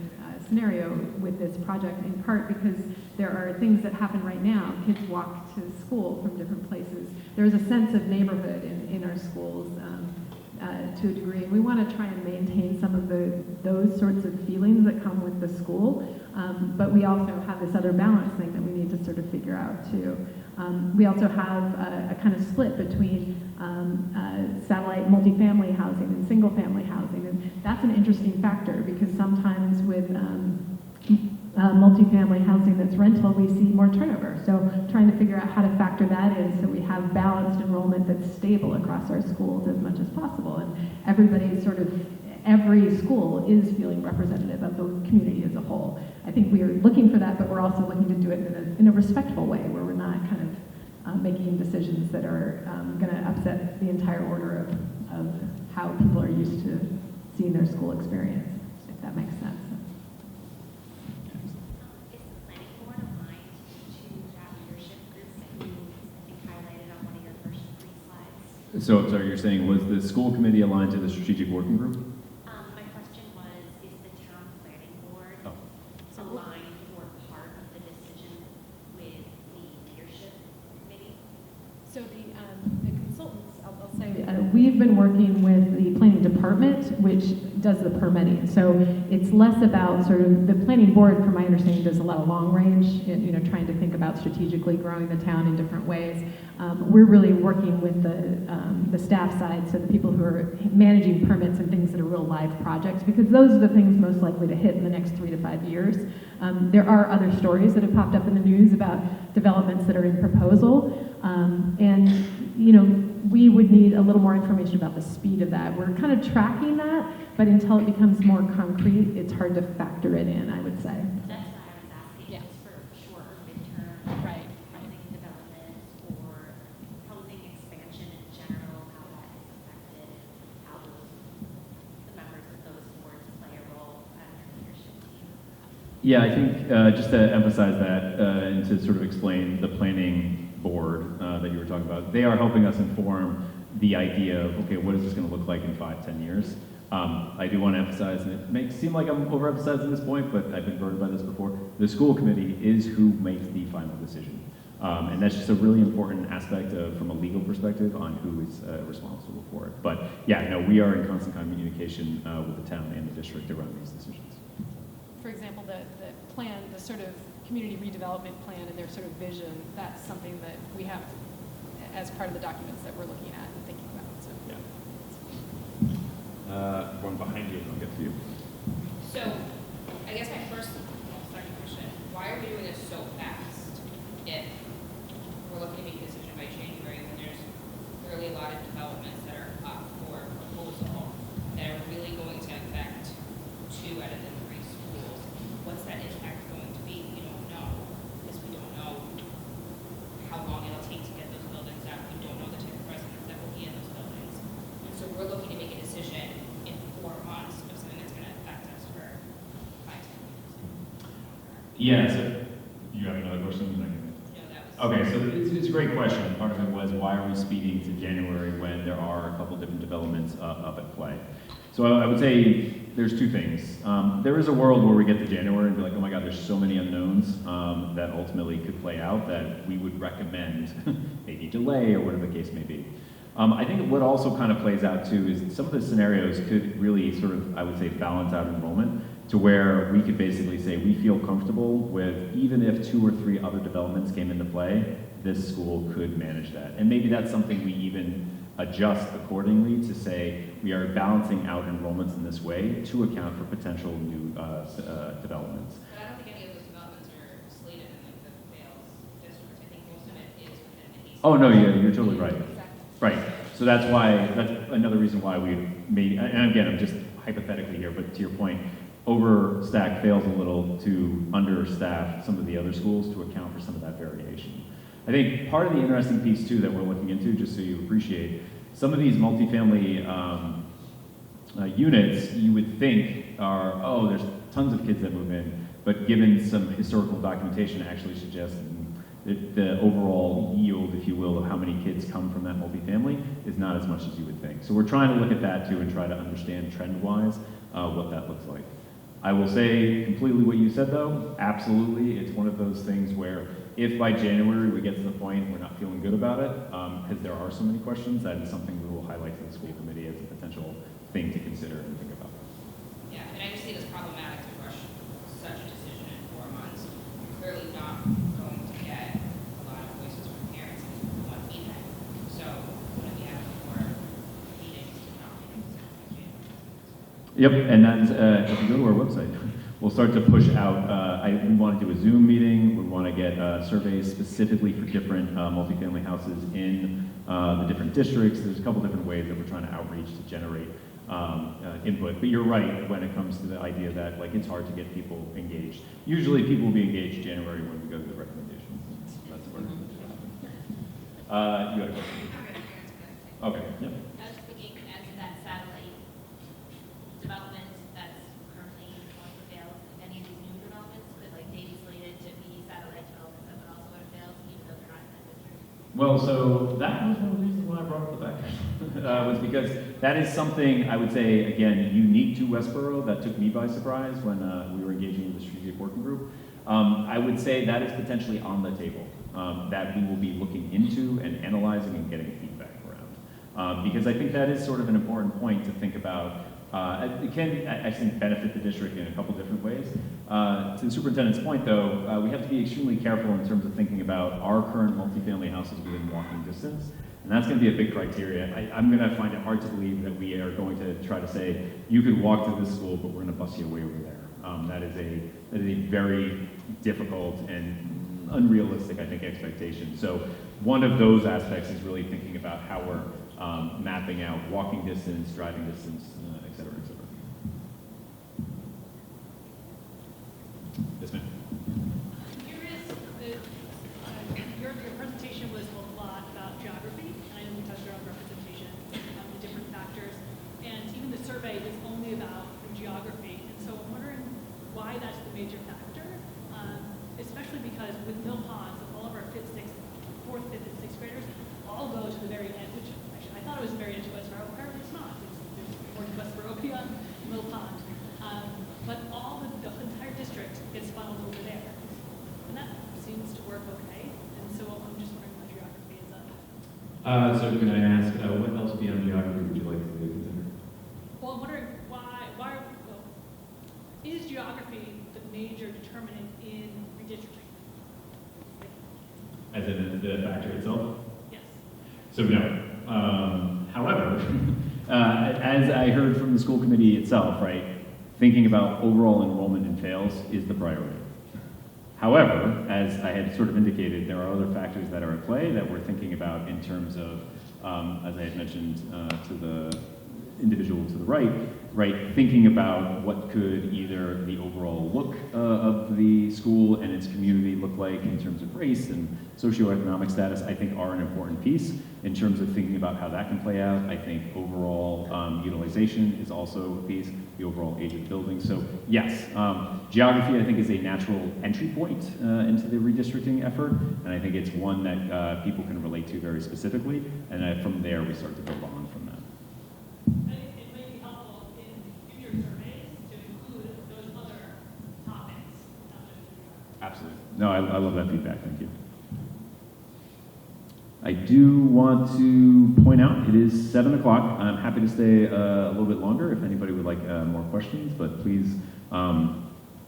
scenario with this project, in part because there are things that happen right now. Kids walk to school from different places. There's a sense of neighborhood in our schools to a degree. And we want to try and maintain some of those sorts of feelings that come with the school, but we also have this other balance thing that we need to sort of figure out too. We also have a kind of split between satellite multifamily housing and single family housing, and that's an interesting factor because sometimes with multifamily housing that's rental, we see more turnover. So trying to figure out how to factor that in so we have balanced enrollment that's stable across our schools as much as possible, and every school is feeling representative of the community as a whole. I think we are looking for that, but we're also looking to do it in a respectful way where we're not kind of making decisions that are going to upset the entire order of how people are used to seeing their school experience, if that makes sense. Is the planning board aligned to that leadership group that you, I think, highlighted on one of your first 3 slides? So, sorry, you're saying, was the school committee aligned to the strategic working group? My question was, is the town planning board Oh. aligned or part of the decision with the leadership committee? So the consultants, I'll say, we've been working with the planning department, which does the permitting. So it's less about sort of the planning board, from my understanding, does a lot of long range, trying to think about strategically growing the town in different ways. We're really working with the staff side, so the people who are managing permits and things that are real live projects, because those are the things most likely to hit in the next 3 to 5 years. There are other stories that have popped up in the news about developments that are in proposal. We would need a little more information about the speed of that. We're kind of tracking that, but until it becomes more concrete, it's hard to factor it in, I would say. That's why I was asking, Yeah. just for short or midterm Right. housing development or housing expansion in general, how that has affected how the members of those boards play a role as a leadership team. Yeah, I think just to emphasize that and to sort of explain the planning board that you were talking about, they are helping us inform the idea of, okay, what is this going to look like in 5-10 years? I do want to emphasize, and it may seem like I'm overemphasizing this point, but I've been burned by this before, the school committee is who makes the final decision. And that's just a really important aspect from a legal perspective on who is responsible for it. But yeah, no, we are in constant communication with the town and the district around these decisions. For example, the plan, the sort of community redevelopment plan and their sort of vision, that's something that we have as part of the documents that we're looking at and thinking about. So. Yeah. One behind you, and I'll get to you. So, I guess my first second question, why are we doing this so fast if we're looking to make a decision by January when there's clearly a lot of developments that are up for proposal that are really going to affect 2 out of the 3 schools? What's that impact going to be? We don't know, because we don't know how long it'll take to get those buildings out. We don't know the type of residents that will be in those buildings. And so we're looking to make a decision in 4 months of something that's going to affect us for 5-10 years. Yeah, so you have another question? No, that was. Okay, so it's a great question. Part of it was, why are we speeding to January when there are a couple different developments up at play? So I would say there's 2 things. There is a world where we get to January and be like, oh my God, there's so many unknowns that ultimately could play out that we would recommend maybe delay or whatever the case may be. I think what also kind of plays out too is some of the scenarios could really sort of, I would say, balance out enrollment to where we could basically say we feel comfortable with, even if 2 or 3 other developments came into play, this school could manage that. And maybe that's something we even adjust accordingly to say we are balancing out enrollments in this way to account for potential new developments. But I don't think any of those developments are slated in like the Fales district. I think most of it is within the Hastings. Oh no, yeah, you're totally right. Exactly. Right. So that's another reason why we made, and again, I'm just hypothetically here, but to your point, overstack Fales a little to understaff some of the other schools to account for some of that variation. I think part of the interesting piece too that we're looking into, just so you appreciate, some of these multifamily units you would think are, oh, there's tons of kids that move in, but given some historical documentation actually suggests that the overall yield, if you will, of how many kids come from that multifamily is not as much as you would think. So we're trying to look at that too and try to understand trend-wise what that looks like. I will say completely what you said though, absolutely, it's one of those things where if by January we get to the point we're not feeling good about it, because there are so many questions, that is something we will highlight to the school committee as a potential thing to consider and think about. Yeah, and I just see it as problematic to rush such a decision in 4 months. You're clearly not going to get a lot of voices from parents in one meeting. So when we have more meetings to not make a decision by January. Yep, and that's, if you go to our website, we'll start to push out, we want to do a Zoom meeting, we want to get surveys specifically for different multifamily houses in the different districts. There's a couple different ways that we're trying to outreach to generate input. But you're right when it comes to the idea that like it's hard to get people engaged. Usually people will be engaged January when we go to the recommendations. That's where it's going to happen. You had a question? Okay, yeah. I was thinking as that satellite development Well, so that was one of the reasons why I brought up the background, was because that is something I would say, again, unique to Westborough that took me by surprise when we were engaging with the strategic working group. I would say that is potentially on the table, that we will be looking into and analyzing and getting feedback around. Because I think that is sort of an important point to think about. It can, I think, benefit the district in a couple different ways. To the superintendent's point, though, we have to be extremely careful in terms of thinking about our current multifamily houses within walking distance, and that's going to be a big criteria. I'm going to find it hard to believe that we are going to try to say, you could walk to this school, but we're going to bus you away over there. That is a very difficult and unrealistic, I think, expectation. So one of those aspects is really thinking about how we're mapping out walking distance, driving distance, et cetera, et cetera. Yes, ma'am. I'm curious, your presentation was a lot about geography, and I know we touched around representation, the different factors, and even the survey was only about geography, and so I'm wondering why that's the major factor, especially because with Mill Ponds, all of our fourth, fifth, and sixth graders all go to the very end, which actually I thought it was the very end of Westborough, apparently it's not. There's more to Westborough beyond Mill Pond. But all the entire district gets funneled over there. And that seems to work okay. And so I'm just wondering what geography is up. So can I ask, what else beyond geography would you like to consider? Well, I'm wondering is geography the major determinant in redistricting? As in the factor itself? Yes. So no. However, as I heard from the school committee itself, right, thinking about overall enrollment in Fales is the priority. However, as I had sort of indicated, there are other factors that are at play that we're thinking about in terms of, as I had mentioned to the individual to the right, thinking about what could either the overall look of the school and its community look like in terms of race and socioeconomic status, I think are an important piece in terms of thinking about how that can play out. I think overall utilization is also a piece, the overall age of the building. So yes, geography I think is a natural entry point into the redistricting effort, and I think it's one that people can relate to very specifically, and from there we start to build on from that. It may be helpful in your surveys to include those other topics. Absolutely. No, I love that feedback. Thank you. I do want to point out it is 7 o'clock. I'm happy to stay a little bit longer if anybody would like more questions, but please,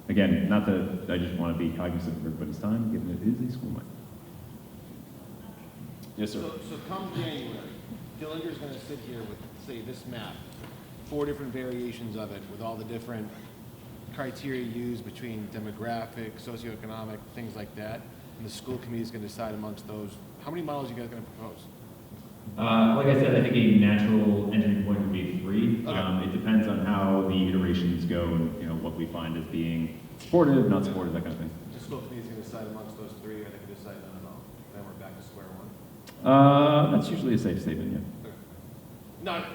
again, not that I just want to be cognizant of everybody's time, given it is a school night. Yes, sir. So come January, Dillinger's going to sit here with, say, this map, 4 different variations of it with all the different criteria used between demographic, socioeconomic, things like that, and the school committee is going to decide amongst those. How many models are you guys going to propose? Like I said, I think a natural entry point would be 3. Okay. It depends on how the iterations go and what we find as being supportive, not supportive, that kind of thing. The school committee is going to decide amongst those 3, or they can decide none at all. Then we're back to square one. That's usually a safe statement, yeah. Okay.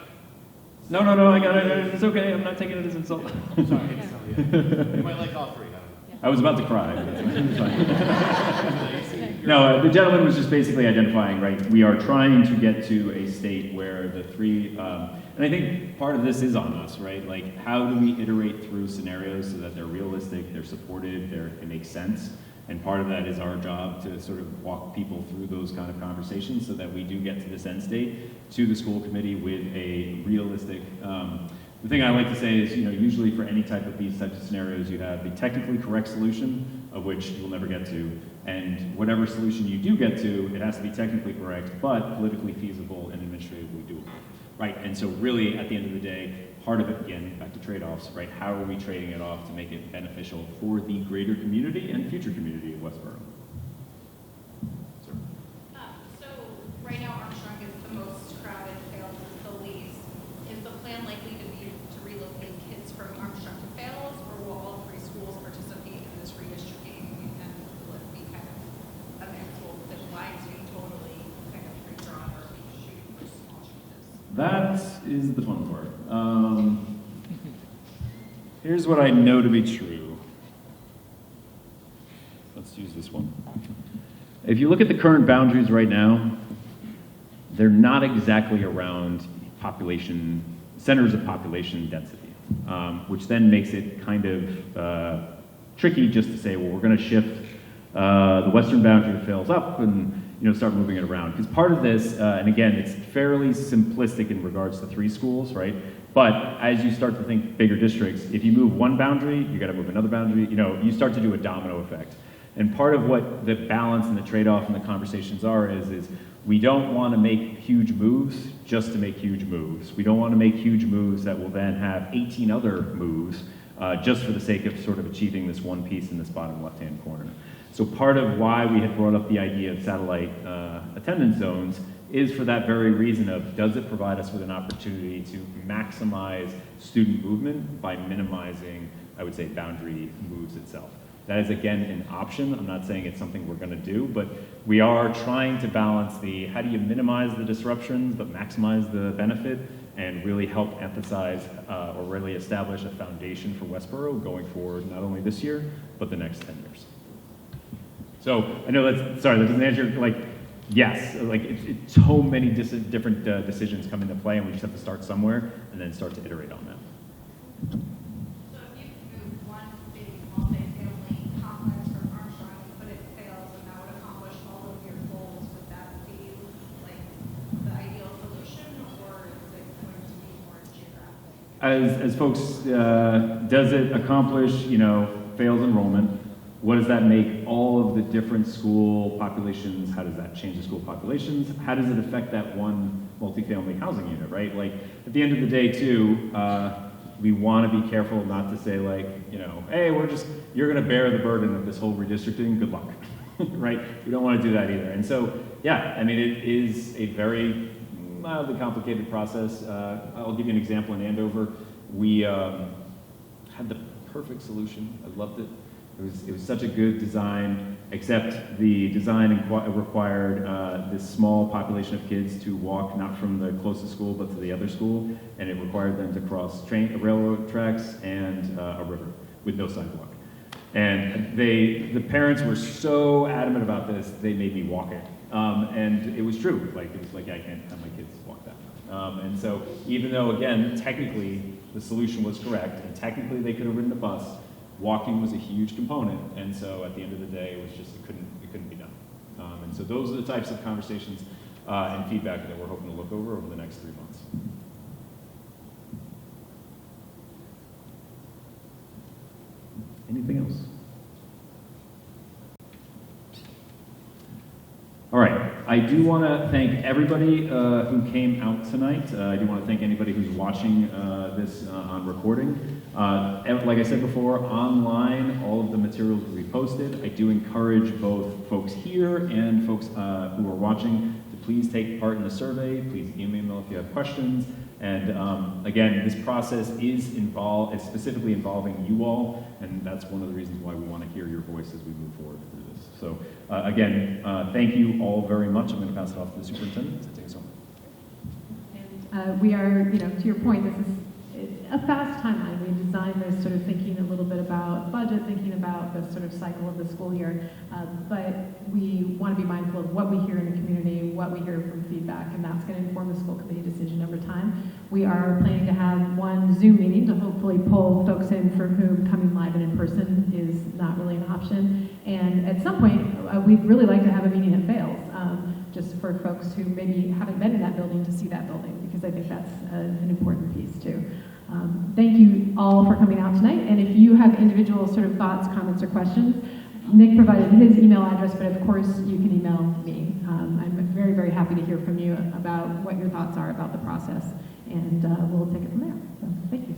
No, I got it. It's okay. I'm not taking it as an insult. Sorry, it's not yet. You might like all 3. I don't know. I was about to cry. But it's fine. No, the gentleman was just basically identifying, right, we are trying to get to a state where the 3, and I think part of this is on us, right? Like, how do we iterate through scenarios so that they're realistic, they're supportive, they make sense? And part of that is our job to sort of walk people through those kind of conversations so that we do get to this end state to the school committee with a realistic, the thing I like to say is, usually for any type of these types of scenarios, you have the technically correct solution, of which you will never get to, and whatever solution you do get to, it has to be technically correct, but politically feasible and administratively doable, right? And so really, at the end of the day, part of it, again, back to trade-offs, right? How are we trading it off to make it beneficial for the greater community and future community of Westborough? So right now Armstrong is the most crowded, Fales is the least. Is the plan likely to be to relocate kids from Armstrong to Fales, or will all 3 schools participate in this redistricting and will it be kind of a mix? Will the lines be totally kind of redrawn or be shooting for small changes? That is the fun part. Here's what I know to be true. Let's use this one. If you look at the current boundaries right now, they're not exactly around centers of population density, which then makes it kind of tricky just to say, well, we're going to shift the western boundary of Fales up and start moving it around. Because part of this, and again, it's fairly simplistic in regards to 3 schools, right? But as you start to think bigger districts, if you move one boundary, you got to move another boundary. You start to do a domino effect. And part of what the balance and the trade-off and the conversations are is we don't want to make huge moves just to make huge moves. We don't want to make huge moves that will then have 18 other moves just for the sake of sort of achieving this one piece in this bottom left-hand corner. So part of why we had brought up the idea of satellite attendance zones is for that very reason of, does it provide us with an opportunity to maximize student movement by minimizing, I would say, boundary moves itself. That is, again, an option. I'm not saying it's something we're going to do, but we are trying to balance the how do you minimize the disruptions but maximize the benefit and really help emphasize or really establish a foundation for Westborough going forward, not only this year, but the next 10 years. So I know that doesn't answer, yes, it's so many different decisions come into play, and we just have to start somewhere and then start to iterate on that. So if you could move one big multi-family complex from Armstrong and put it in Fales, and that would accomplish all of your goals, would that be the ideal solution, or is it going to be more geographic? As folks, does it accomplish, Fales enrollment? What does that make all of the different school populations? How does that change the school populations? How does it affect that one multifamily housing unit, right? At the end of the day, too, we want to be careful not to say, hey, you're going to bear the burden of this whole redistricting. Good luck, right? We don't want to do that either. And so, yeah, it is a very mildly complicated process. I'll give you an example in Andover. We had the perfect solution. I loved it. It was such a good design, except the design required this small population of kids to walk not from the closest school but to the other school, and it required them to cross railroad tracks and a river with no sidewalk. And the parents were so adamant about this, they made me walk it. And it was true. It was I can't have my kids walk that. And so even though, again, technically the solution was correct, and technically they could have ridden a bus, walking was a huge component, and so at the end of the day, it was just it couldn't be done. And so those are the types of conversations and feedback that we're hoping to look over the next 3 months. Anything else? All right. I do want to thank everybody who came out tonight. I do want to thank anybody who's watching this on recording. Like I said before, online, all of the materials will be posted. I do encourage both folks here and folks who are watching to please take part in the survey. Please email if you have questions. And again, this process is specifically involving you all, and that's one of the reasons why we want to hear your voice as we move forward through this. So again, thank you all very much. I'm going to pass it off to the superintendent to take us home. And we are, to your point, this is a fast timeline. We designed this sort of thinking a little bit about budget, thinking about the sort of cycle of the school year, but we want to be mindful of what we hear in the community, what we hear from feedback, and that's going to inform the school committee decision over time. We are planning to have one Zoom meeting to hopefully pull folks in for whom coming live and in person is not really an option. And at some point, we'd really like to have a meeting at Fales, just for folks who maybe haven't been in that building to see that building, because I think that's an important piece too. Thank you all for coming out tonight, and if you have individual sort of thoughts, comments, or questions, Nick provided his email address, but of course you can email me. I'm very, very happy to hear from you about what your thoughts are about the process, and we'll take it from there. So thank you.